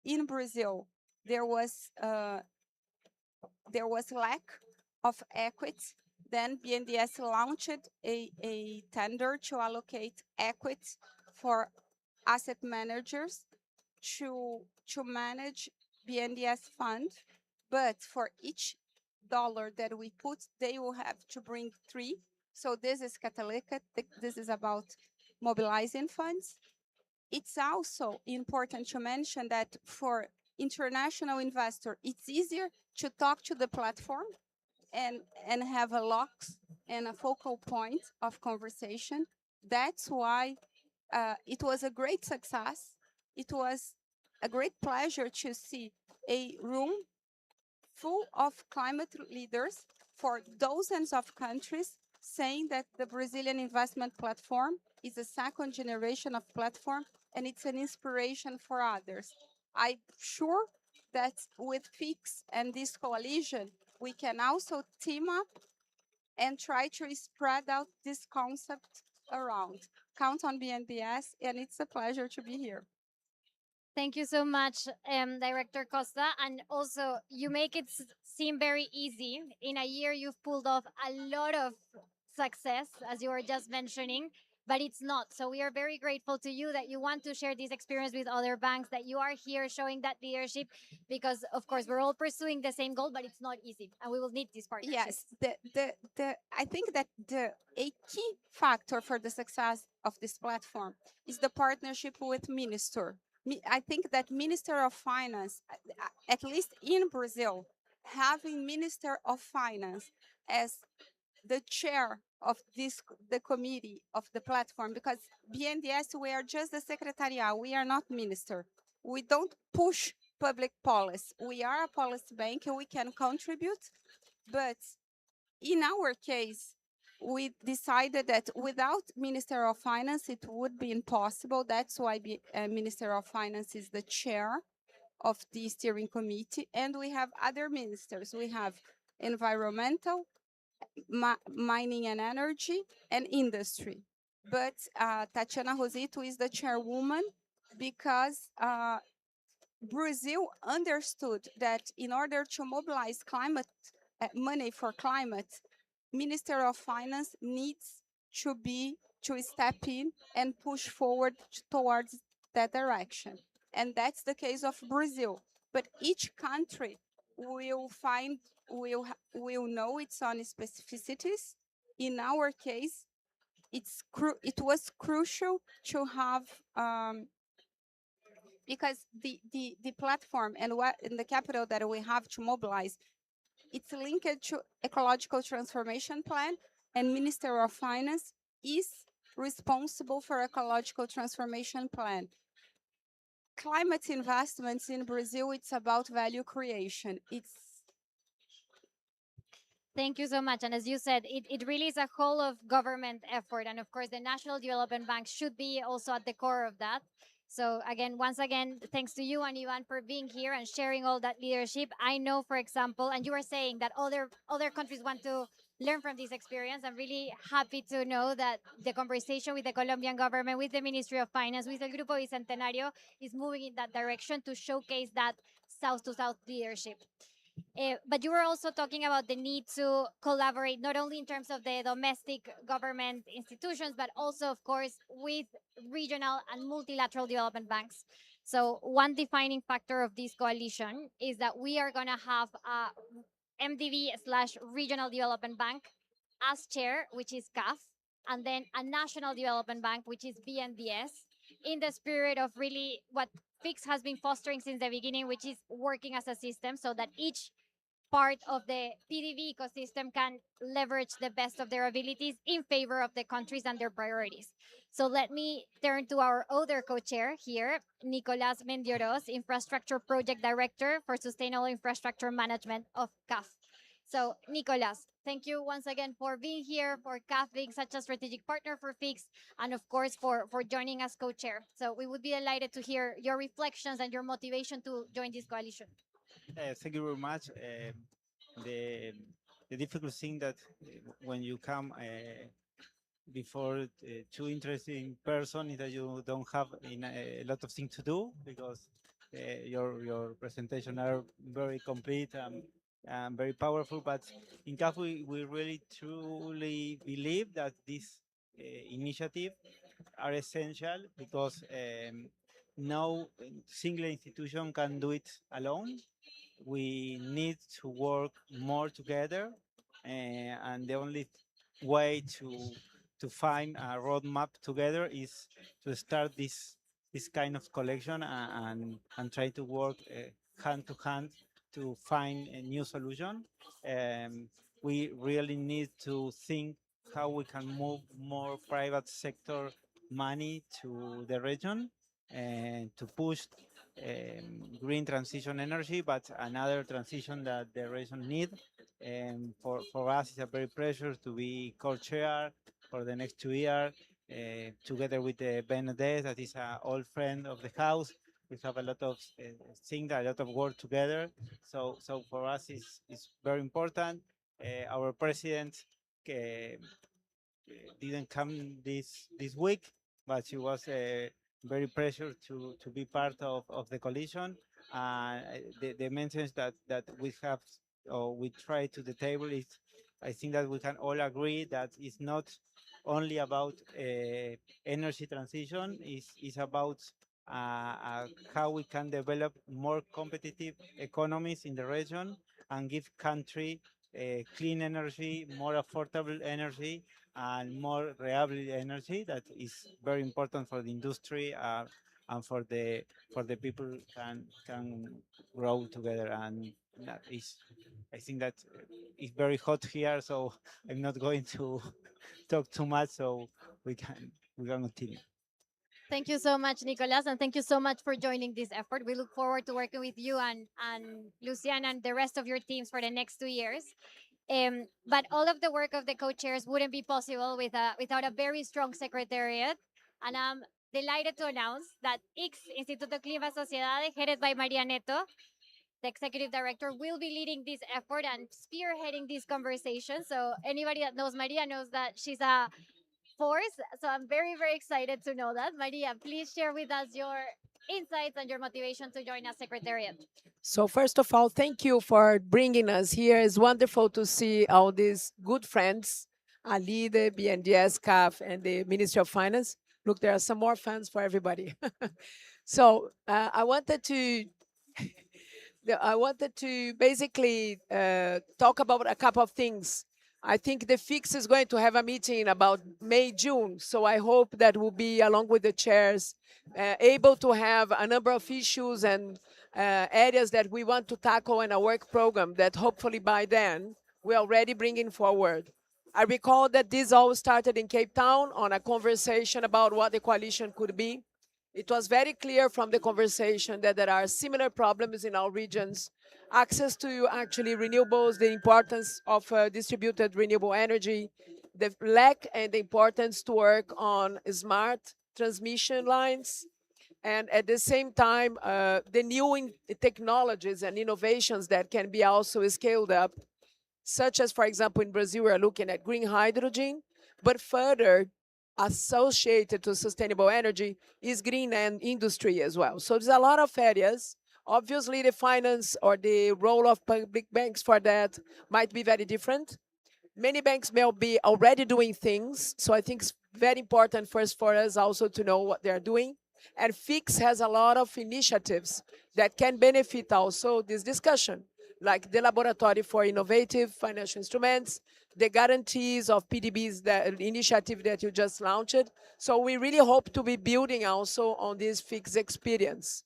in Brazil there was lack of equity. Then BNDES launched a tender to allocate equity for asset managers to manage BNDES fund, but for each dollar that we put, they will have to bring 3. So this is catalytic. This is about mobilizing funds. It's also important to mention that for international investor, it's easier to talk to the platform and have a locks and a focal point of conversation. That's why it was a great success. It was a great pleasure to see a room full of climate leaders for dozens of countries saying that the Brazilian investment platform is a second generation of platform and it's an inspiration for others. I'm sure that with FiCS and this coalition, we can also team up and try to spread out this concept around. Count on BNDES, and it's a pleasure to be here. Thank you so much, Director Costa. And also, you make it seem very easy. In a year, you've pulled off a lot of success, as you were just mentioning, but it's not. So we are very grateful to you that you want to share this experience with other banks, that you are here showing that leadership, because, of course, we're all pursuing the same goal, but it's not easy, and we will need this partnership. Yes, I think that a key factor for the success of this platform is the partnership with Minister. I think that Minister of Finance, at least in Brazil, having Minister of Finance as the chair of the committee of the platform, because BNDES, we are just the secretariat, we are not minister. We don't push public policy. We are a policy bank and we can contribute, but in our case, we decided that without Minister of Finance, it would be impossible. That's why Minister of Finance is the chair of the steering committee. And we have other ministers. We have environmental, mining and energy, and industry. But Tatiana Rosito is the chairwoman because Brazil understood that in order to mobilize climate money for climate, Minister of Finance needs to step in and push forward towards that direction. And that's the case of Brazil. But each country will know its own specificities. In our case, it was crucial to have because the platform and the capital that we have to mobilize, it's linked to ecological transformation plan, and Minister of Finance is responsible for ecological transformation plan. Climate investments in Brazil, it's about value creation. Thank you so much. And as you said, it really is a whole of government effort. And of course, the National Development Bank should be also at the core of that. So again, once again, thanks to you and Ivan for being here and sharing all that leadership. I know, for example, and you were saying that other countries want to learn from this experience. I'm really happy to know that the conversation with the Colombian government, with the Ministry of Finance, with the Grupo Bicentenario is moving in that direction to showcase that South-to-South leadership. But you were also talking about the need to collaborate not only in terms of the domestic government institutions, but also, of course, with regional and multilateral development banks. So one defining factor of this coalition is that we are going to have a MDB slash regional development bank as chair, which is CAF, and then a national development bank, which is BNDS, in the spirit of really what FiCS has been fostering since the beginning, which is working as a system so that each part of the PDV ecosystem can leverage the best of their abilities in favor of the countries and their priorities. So let me turn to our other co-chair here, Nicolas Mendioros, Infrastructure Project Director for Sustainable Infrastructure Management of CAF. So Nicolas, thank you once again for being here, for CAF being such a strategic partner for FiCS, and of course for joining as co-chair. So we would be delighted to hear your reflections and your motivation to join this coalition. Thank you very much. The the difficult thing that when you come before two interesting person is that you don't have a lot of things to do because your presentation are very complete and very powerful. But in CAF, we really truly believe that this initiative are essential because no single institution can do it alone. We need to work more together, and the only way to find a roadmap together is to start this kind of collection and try to work hand to hand to find a new solution. We really need to think how we can move more private sector money to the region and to push green transition energy, but another transition that the region need. And for us, it's a very pleasure to be co-chair for the next 2 years, together with Benedette, that is an old friend of the house. We have a lot of things, a lot of work together. So for us, it's very important. Our president didn't come this week, but she was very pleasure to be part of the coalition. The message that we have or we try to the table is, I think that we can all agree that it's not only about energy transition, is about how we can develop more competitive economies in the region and give country clean energy, more affordable energy, and more reliable energy that is very important for the industry and for the people can grow together. And that is, I think that it's very hot here, so I'm not going to talk too much, so we can continue. Thank you so much, Nicolas, and thank you so much for joining this effort. We look forward to working with you and Luciana and the rest of your teams for the next 2 years. But all of the work of the co-chairs wouldn't be possible without a very strong secretariat. And I'm delighted to announce that IX, Instituto Clima Sociedades, headed by Maria Neto, the executive director, will be leading this effort and spearheading this conversation. So anybody that knows Maria knows that she's a force. So I'm very, very excited to know that. Maria, please share with us your insights and your motivation to join us secretariat. So first of all, thank you for bringing us here. It's wonderful to see all these good friends, Ali, the BNDES, CAF, and the Ministry of Finance. Look, there are some more fans for everybody. So I wanted to basically talk about a couple of things. I think the FiCS is going to have a meeting about May, June. So I hope that we'll be, along with the chairs, able to have a number of issues and areas that we want to tackle in a work program that hopefully by then we're already bringing forward. I recall that this all started in Cape Town on a conversation about what the coalition could be. It was very clear from the conversation that there are similar problems in our regions. Access to actually renewables, the importance of distributed renewable energy, the lack and the importance to work on smart transmission lines, and at the same time, the new technologies and innovations that can be also scaled up, such as, for example, in Brazil, we're looking at green hydrogen, but further associated to sustainable energy is green and industry as well. So there's a lot of areas Obviously, the finance or the role of public banks for that might be very different. Many banks may be already doing things, so I think it's very important first for us also to know what they're doing. And FiCS has a lot of initiatives that can benefit also this discussion, like the Laboratory for Innovative Financial Instruments, the guarantees of PDBs, that initiative that you just launched. So we really hope to be building also on this FiCS experience.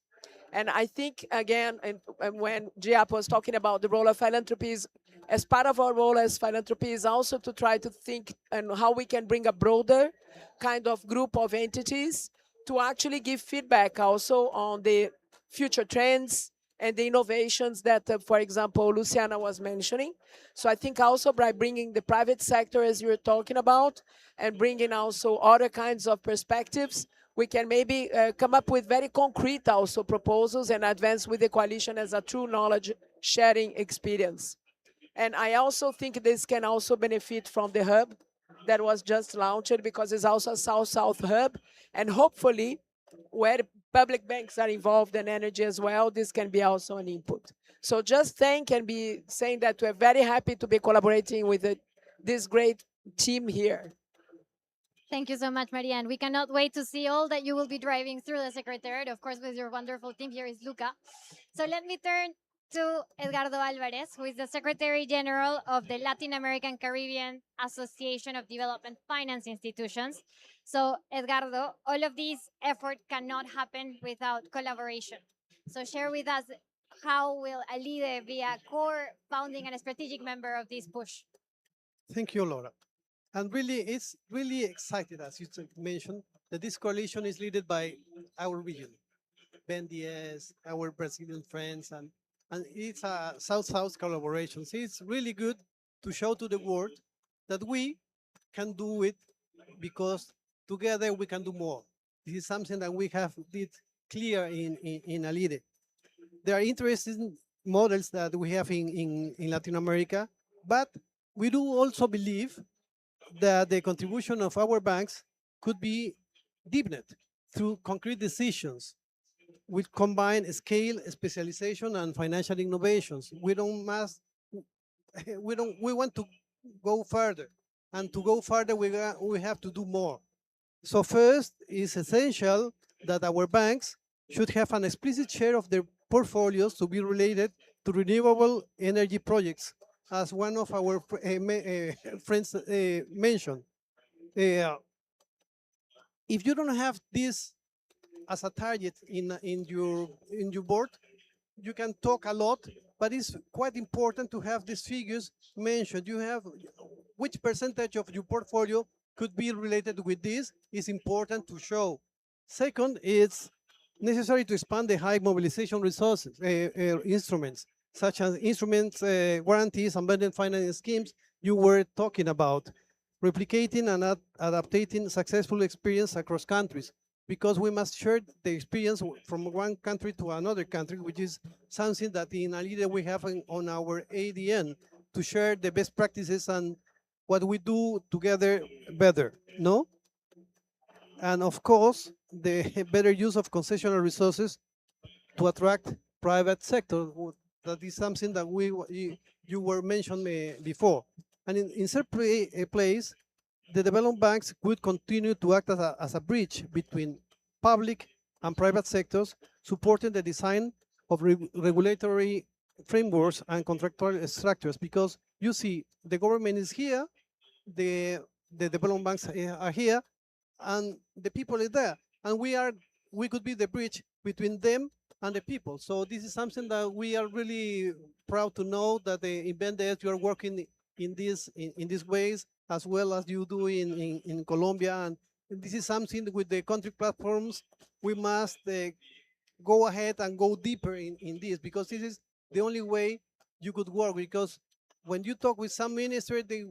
And I think, again, and when Giap was talking about the role of philanthropies, as part of our role as philanthropy is also to try to think and how we can bring a broader kind of group of entities to actually give feedback also on the future trends and the innovations that, for example, Luciana was mentioning. So I think also by bringing the private sector, as you were talking about, and bringing also other kinds of perspectives, we can maybe come up with very concrete also proposals and advance with the coalition as a true knowledge sharing experience. And I also think this can also benefit from the hub that was just launched, because it's also a South-South hub. And hopefully, where public banks are involved in energy as well, this can be also an input. So just thank and be saying that we're very happy to be collaborating with this great team here. Thank you so much, Marianne. We cannot wait to see all that you will be driving through the Secretariat, of course, with your wonderful team. Here is Luca. So let me turn to Edgardo Alvarez, who is the Secretary General of the Latin American Caribbean Association of Development Finance Institutions. So, Edgardo, all of these efforts cannot happen without collaboration. So, share with us how will ALIDE be a core founding and a strategic member of this push? Thank you, Laura. And really, it's really excited, as you mentioned, that this coalition is led by our region, Ben Diaz, our Brazilian friends, and it's a South-South collaboration. So it's really good to show to the world that we can do it, because together we can do more. This is something that we have did clear in ALIDE. There are interesting models that we have in Latin America, but we do also believe that the contribution of our banks could be deepened through concrete decisions with combined scale, specialization, and financial innovations. We want to go further, and to go further, we have to do more. So first, it's essential that our banks should have an explicit share of their portfolios to be related to renewable energy projects, as one of our friends mentioned. If you don't have this as a target in your board, you can talk a lot, but it's quite important to have these figures mentioned. You have which percentage of your portfolio could be related with this is important to show. Second, it's necessary to expand the high mobilization resources, instruments, such as instruments, guarantees, and embedded finance schemes you were talking about, replicating and adapting successful experience across countries, because we must share the experience from one country to another country, which is something that in ALIDE we have on our ADN, to share the best practices and what we do together better, no? And of course, the better use of concessional resources to attract private sector. That is something that you were mentioning before. And in third place, the development banks would continue to act as a bridge between public and private sectors, supporting the design of regulatory frameworks and contractual structures, because you see, the government is here, the development banks are here, and the people are there, and we could be the bridge between them and the people. So this is something that we are really proud to know, that in BNDES you are working in these ways, as well as you do in Colombia. And this is something with the country platforms, we must go ahead and go deeper in this, because this is the only way you could work. Because when you talk with some minister, they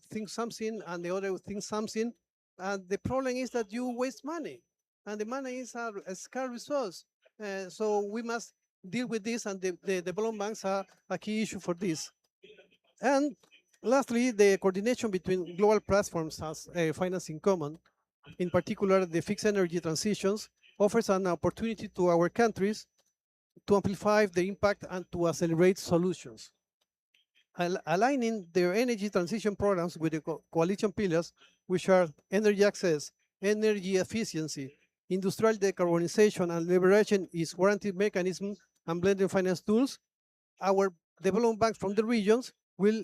think something and the other thinks something, and the problem is that you waste money, and the money is a scarce resource. So we must deal with this, and the development banks are a key issue for this. And lastly, the coordination between global platforms as Finance in Common, in particular the FiCS Energy Transitions, offers an opportunity to our countries to amplify the impact and to accelerate solutions. Aligning their energy transition programs with the coalition pillars, which are energy access, energy efficiency, industrial decarbonization, and leveraging its warranty mechanism and blended finance tools, our development banks from the regions will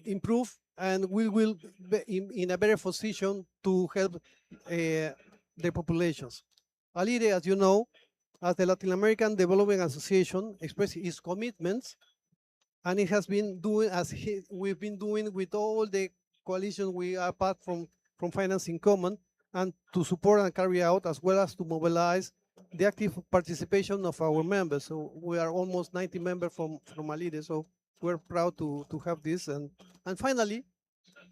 improve and we will be in a better position to help the populations. ALIDE, as you know, as the Latin American Development Association, expressed its commitments, and it has been doing as we've been doing with all the coalitions we are part from Finance in Common, and to support and carry out, as well as to mobilize the active participation of our members. So we are almost 90 members from ALIDE, so we're proud to have this. And finally,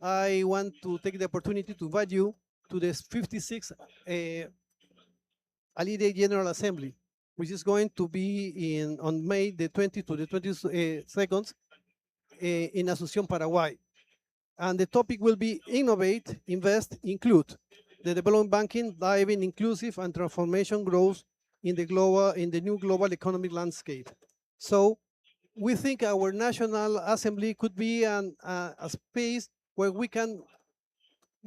I want to take the opportunity to invite you to the 56th ALIDE General Assembly, which is going to be on May the 20th to the 22nd in Asunción, Paraguay. And the topic will be Innovate, Invest, Include, the development banking, driving inclusive and transformation growth in the new global economic landscape. So we think our National Assembly could be a space where we can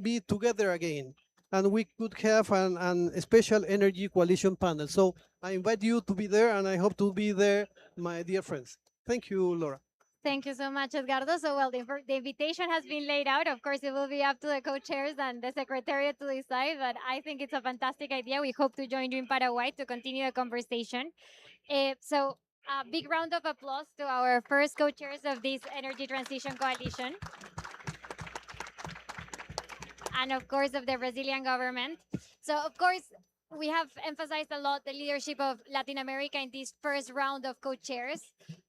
be together again, and we could have a special energy coalition panel. So I invite you to be there, and I hope to be there, my dear friends. Thank you, Laura. Thank you so much, Edgardo. So, well, the invitation has been laid out. Of course, it will be up to the co-chairs and the secretariat to decide, but I think it's a fantastic idea. We hope to join you in Paraguay to continue the conversation. So, a big round of applause to our first co-chairs of this Energy Transition Coalition. And of course, of the Brazilian government. So, of course, we have emphasized a lot the leadership of Latin America in this first round of co-chairs,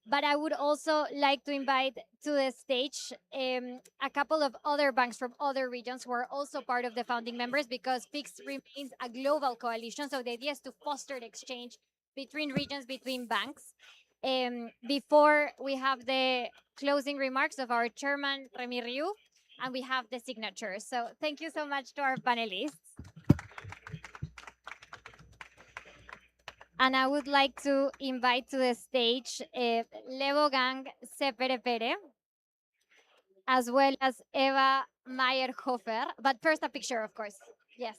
but I would also like to invite to the stage a couple of other banks from other regions who are also part of the founding members, because FiCS remains a global coalition. So the idea is to foster the exchange between regions, between banks. Before we have the closing remarks of our chairman, Remy Riou, and we have the signatures. So thank you so much to our panelists. And I would like to invite to the stage Lebogang Seperepere, as well as Eva Meyerhofer. But first, a picture, of course. Yes.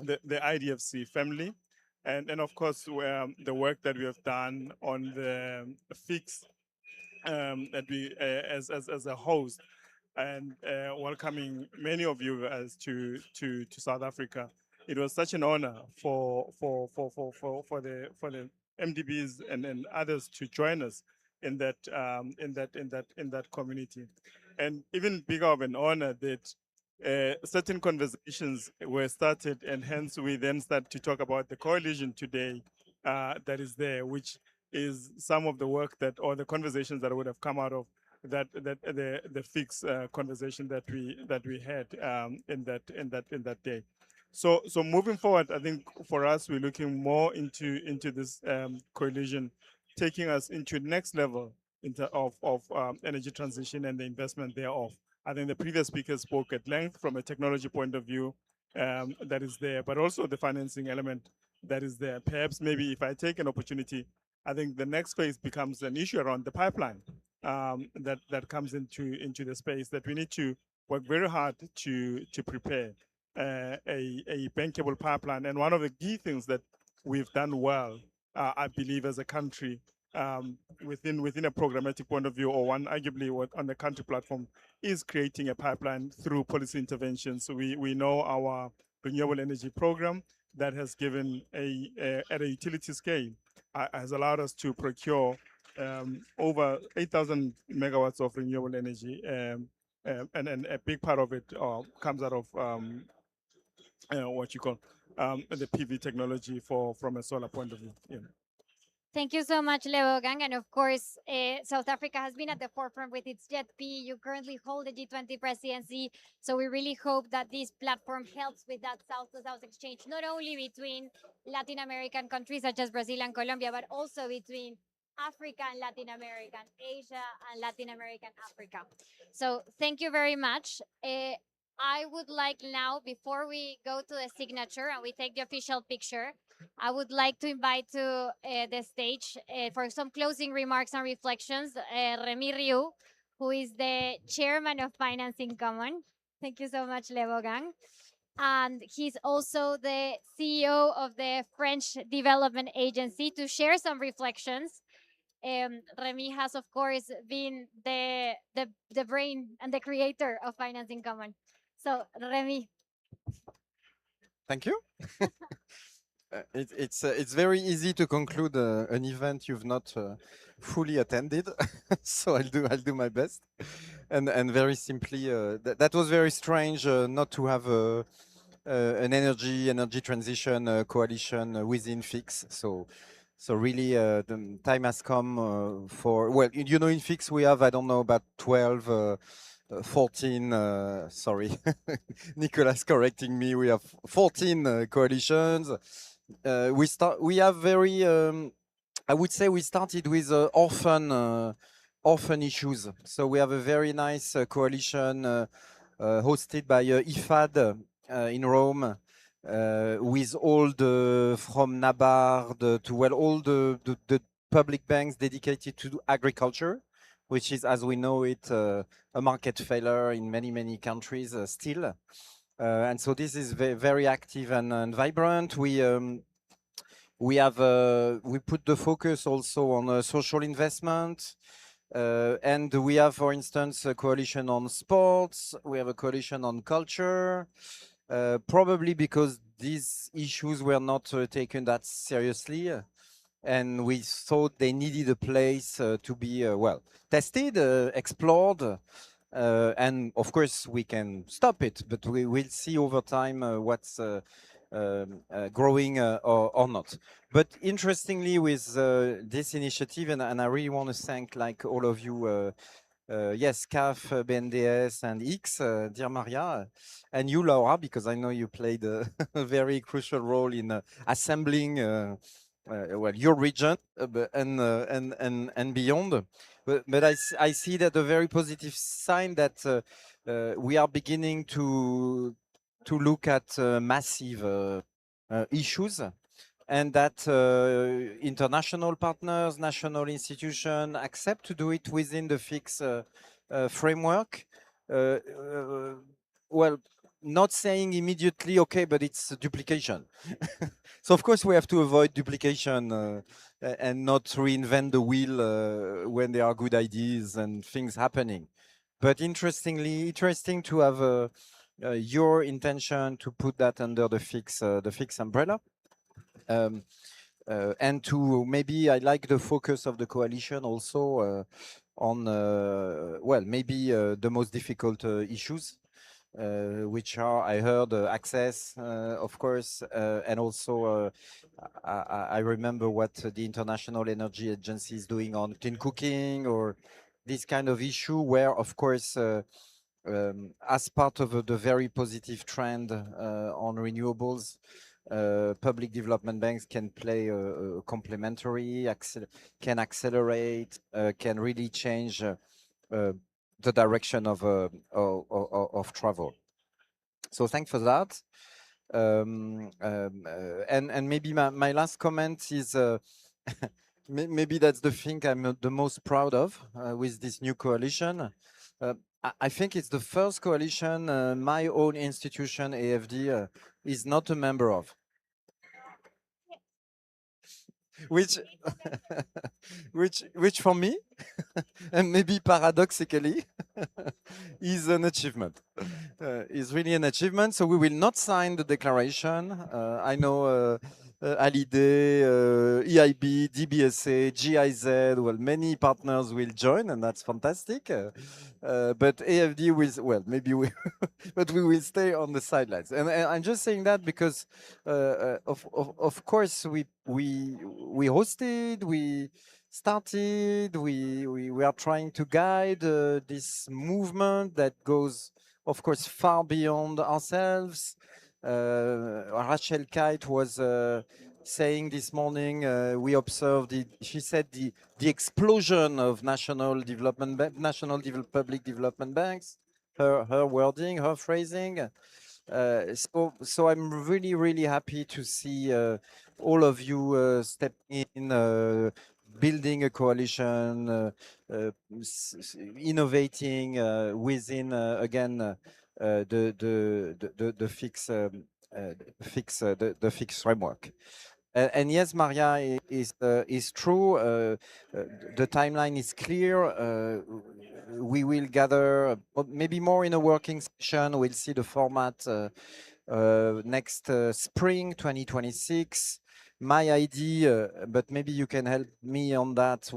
the IDFC family, and of course the work that we have done on the FiCS that we as a host and welcoming many of you as to South Africa. It was such an honor for the MDBs and others to join us in that community, and even bigger of an honor that certain conversations were started, and hence we then start to talk about the coalition today that is there, which is some of the work that or the conversations that would have come out of that the FiCS conversation that we had in that day. So moving forward, I think for us we're looking more into this coalition, taking us into the next level of energy transition and the investment thereof. I think the previous speaker spoke at length from a technology point of view that is there, but also the financing element that is there. Perhaps maybe if I take an opportunity, I think the next phase becomes an issue around the pipeline that comes into the space that we need to work very hard to prepare a bankable pipeline. And one of the key things that we've done well, I believe, as a country, within a programmatic point of view, or one arguably on the country platform, is creating a pipeline through policy intervention. So we know our renewable energy program that has given at a utility scale has allowed us to procure over 8,000 megawatts of renewable energy, and a big part of it comes out of what you call the PV technology from a solar point of view. Yeah. Thank you so much, Leogang. And of course, South Africa has been at the forefront with its JETP. You currently hold the G20 presidency. So we really hope that this platform helps with that South-to-South exchange, not only between Latin American countries such as Brazil and Colombia, but also between Africa and Latin America, Asia and Latin America and Africa. So thank you very much. I would like now, before we go to the signature and we take the official picture, I would like to invite to the stage for some closing remarks and reflections, Remy Rioux, who is the chairman of Finance in Common. Thank you so much, Leogang. And he's also the CEO of the French Development Agency to share some reflections. Remy has, of course, been the brain and the creator of Finance in Common. So, Remy. Thank you. It's very easy to conclude an event you've not fully attended, so I'll do my best. And very simply, that was very strange not to have an energy transition coalition within FiCS. So really, the time has come for, well, you know, in FiCS we have, I don't know, about 12. 14, sorry, Nicolas correcting me. We have 14 coalitions. We have very, I would say we started with orphan issues. So we have a very nice coalition hosted by IFAD in Rome, with all from NABARD to, well, all the public banks dedicated to agriculture, which is, as we know it, a market failure in many countries still. And so this is very active and vibrant. We put the focus also on social investment. And we have, for instance, a coalition on sports. We have a coalition on culture. Probably because these issues were not taken that seriously. And we thought they needed a place to be, well, tested, explored. And of course, we can stop it, but we will see over time what's growing or not. But interestingly, with this initiative, and I really want to thank like all of you, yes, CAF, BNDES, and X, dear Maria, and you, Laura, because I know you played a very crucial role in assembling well, your region and beyond. But I see that a very positive sign that we are beginning to look at massive issues, and that international partners, national institutions accept to do it within the FiCS framework. Well, not saying immediately, okay, but it's duplication. So of course we have to avoid duplication and not reinvent the wheel when there are good ideas and things happening. But interesting to have your intention to put that under the FiCS umbrella. And to maybe I like the focus of the coalition also on well, maybe the most difficult issues, which are, I heard, access, of course, and also I remember what the International Energy Agency is doing on clean cooking or this kind of issue where, of course, as part of the very positive trend on renewables, public development banks can play complementary, can accelerate, can really change the direction of travel. So thanks for that. And maybe my last comment is maybe that's the thing I'm the most proud of with this new coalition. I think it's the first coalition my own institution, AFD, is not a member of. Which which for me and maybe paradoxically is an achievement, is really an achievement. So we will not sign the declaration. I know Alide, EIB, DBSA, GIZ, well, many partners will join, and that's fantastic. But AFD will, well, maybe we, but we will stay on the sidelines. And I'm just saying that because, of course, we hosted, we started, we are trying to guide this movement that goes, of course, far beyond ourselves. Rachel Kite was saying this morning, we observed, she said the explosion of national public development banks, her wording, her phrasing. So I'm really happy to see all of you stepping in, building a coalition, innovating within again the FiCS framework. And yes, Maria is true. The timeline is clear. We will gather maybe more in a working session. We'll see the format next spring 2026. My idea, but maybe you can help me on that,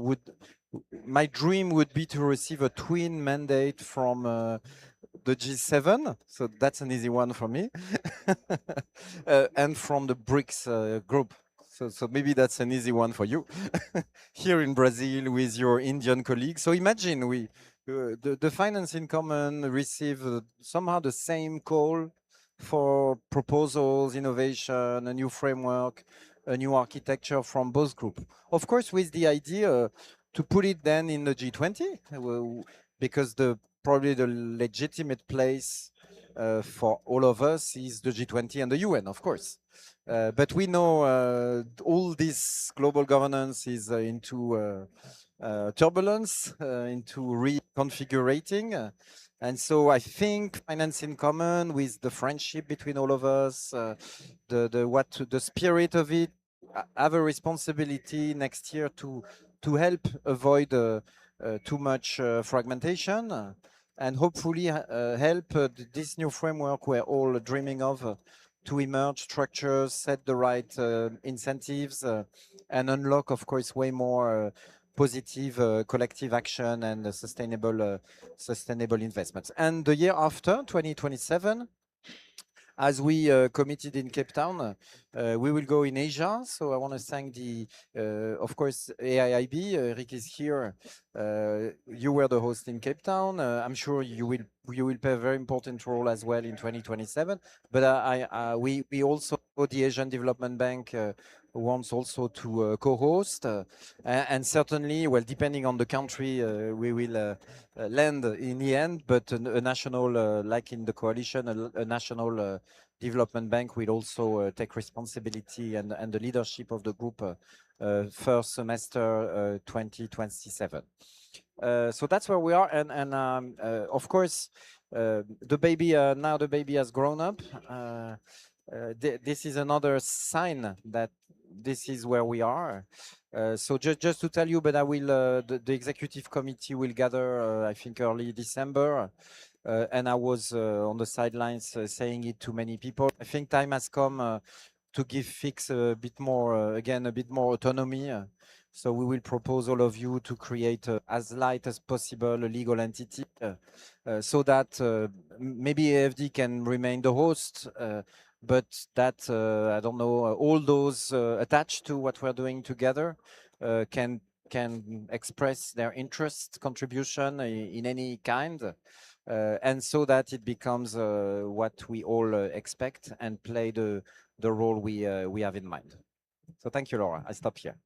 my dream would be to receive a twin mandate from the G7, so that's an easy one for me, and from the BRICS group. So maybe that's an easy one for you here in Brazil with your Indian colleagues. So imagine the Finance in Common receive somehow the same call for proposals, innovation, a new framework, a new architecture from both groups. Of course, with the idea to put it then in the G20, because probably the legitimate place for all of us is the G20 and the UN, of course. But we know all this global governance is into turbulence, into reconfigurating. And so I think Finance in Common, with the friendship between all of us, the spirit of it, have a responsibility next year to help avoid too much fragmentation, and hopefully help this new framework we're all dreaming of to emerge structures, set the right incentives, and unlock, of course, way more positive collective action and sustainable investments. And the year after, 2027, as we committed in Cape Town, we will go in Asia. So I want to thank of course, AIIB. Rick is here. You were the host in Cape Town. I'm sure you will play a very important role as well in 2027. But we also, the Asian Development Bank wants also to co-host, and certainly, well, depending on the country, we will land in the end. But a national, like in the coalition, a national development bank will also take responsibility and the leadership of the group first semester 2027. So that's where we are, and of course, the baby now the baby has grown up. This is another sign that this is where we are. So just to tell you, but I will the executive committee will gather I think early December. And I was on the sidelines saying it to many people. I think time has come to give FiCS a bit more, again, a bit more autonomy. So we will propose all of you to create as light as possible a legal entity so that maybe AFD can remain the host, but that, I don't know, all those attached to what we're doing together can express their interest, contribution in any kind. And so that it becomes what we all expect and play the role we have in mind. So thank you, Laura. I stop here.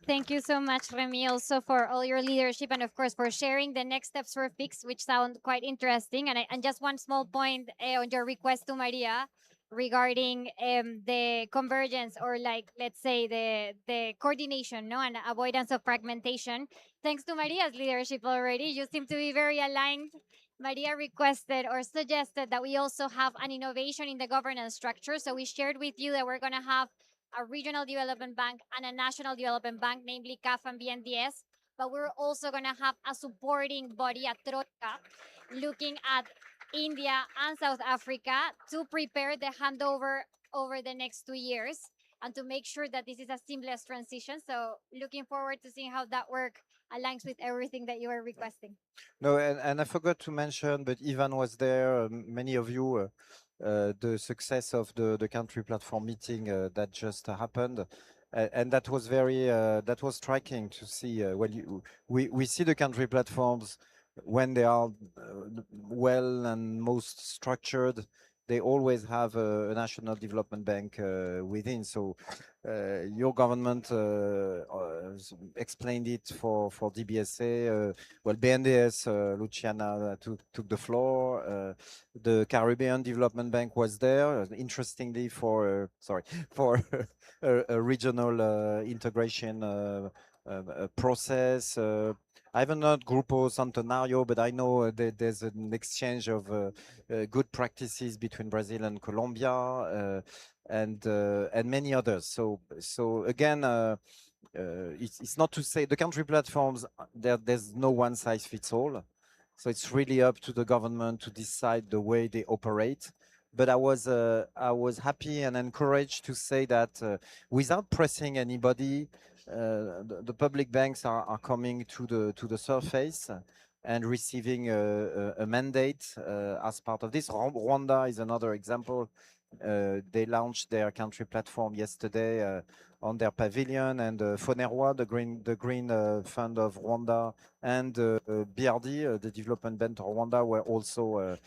Thank you so much, Remy, also for all your leadership and, of course, for sharing the next steps for FiCS, which sound quite interesting. And just one small point on your request to Maria regarding the convergence or, like, let's say, the coordination, no, and avoidance of fragmentation. Thanks to Maria's leadership already, you seem to be very aligned. Maria requested or suggested that we also have an innovation in the governance structure. So we shared with you that we're going to have a regional development bank and a national development bank, namely CAF and BNDES. But we're also going to have a supporting body, a troika, looking at India and South Africa to prepare the handover over the next 2 years and to make sure that this is a seamless transition. So looking forward to seeing how that work aligns with everything that you are requesting. No, and I forgot to mention, but Ivan was there, many of you, the success of the country platform meeting that just happened. And that was very, that was striking to see when we see the country platforms when they are well and most structured, they always have a national development bank within. So your government explained it for DBSA. Well, BNDES, Luciana took the floor. The Caribbean Development Bank was there, interestingly for a regional integration process. I haven't heard Grupo Centenario, but I know there's an exchange of good practices between Brazil and Colombia and many others. So again, it's not to say the country platforms, there's no one size fits all. So it's really up to the government to decide the way they operate. But I was happy and encouraged to say that without pressing anybody, the public banks are coming to the surface and receiving a mandate as part of this. Rwanda is another example. They launched their country platform yesterday on their pavilion, and Fonerwa, the green fund of Rwanda, and BRD, the development bank of Rwanda, were also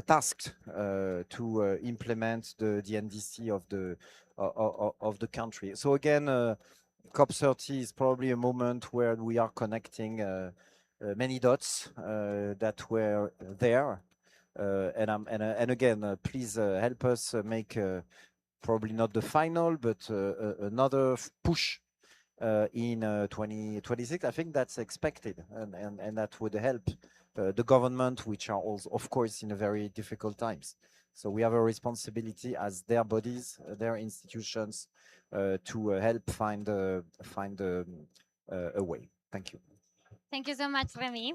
tasked to implement the NDC of the country. So again, COP30 is probably a moment where we are connecting many dots that were there. And again, please help us make probably not the final, but another push in 2026. I think that's expected, and that would help the government, which are also, of course, in a very difficult times. So we have a responsibility as their bodies, their institutions, to help find a way. Thank you. Thank you so much, Remy.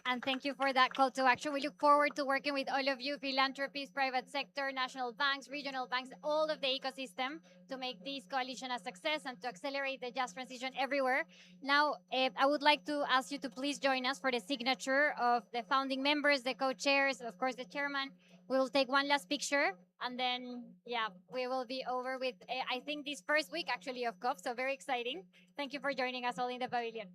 And thank you for that call to action. We look forward to working with all of you, philanthropies, private sector, national banks, regional banks, all of the ecosystem to make this coalition a success and to accelerate the just transition everywhere. Now, I would like to ask you to please join us for the signature of the founding members, the co-chairs, of course, the chairman. We will take one last picture and then, yeah, we will be over with, I think, this first week actually of COP. So very exciting. Thank you for joining us all in the pavilion.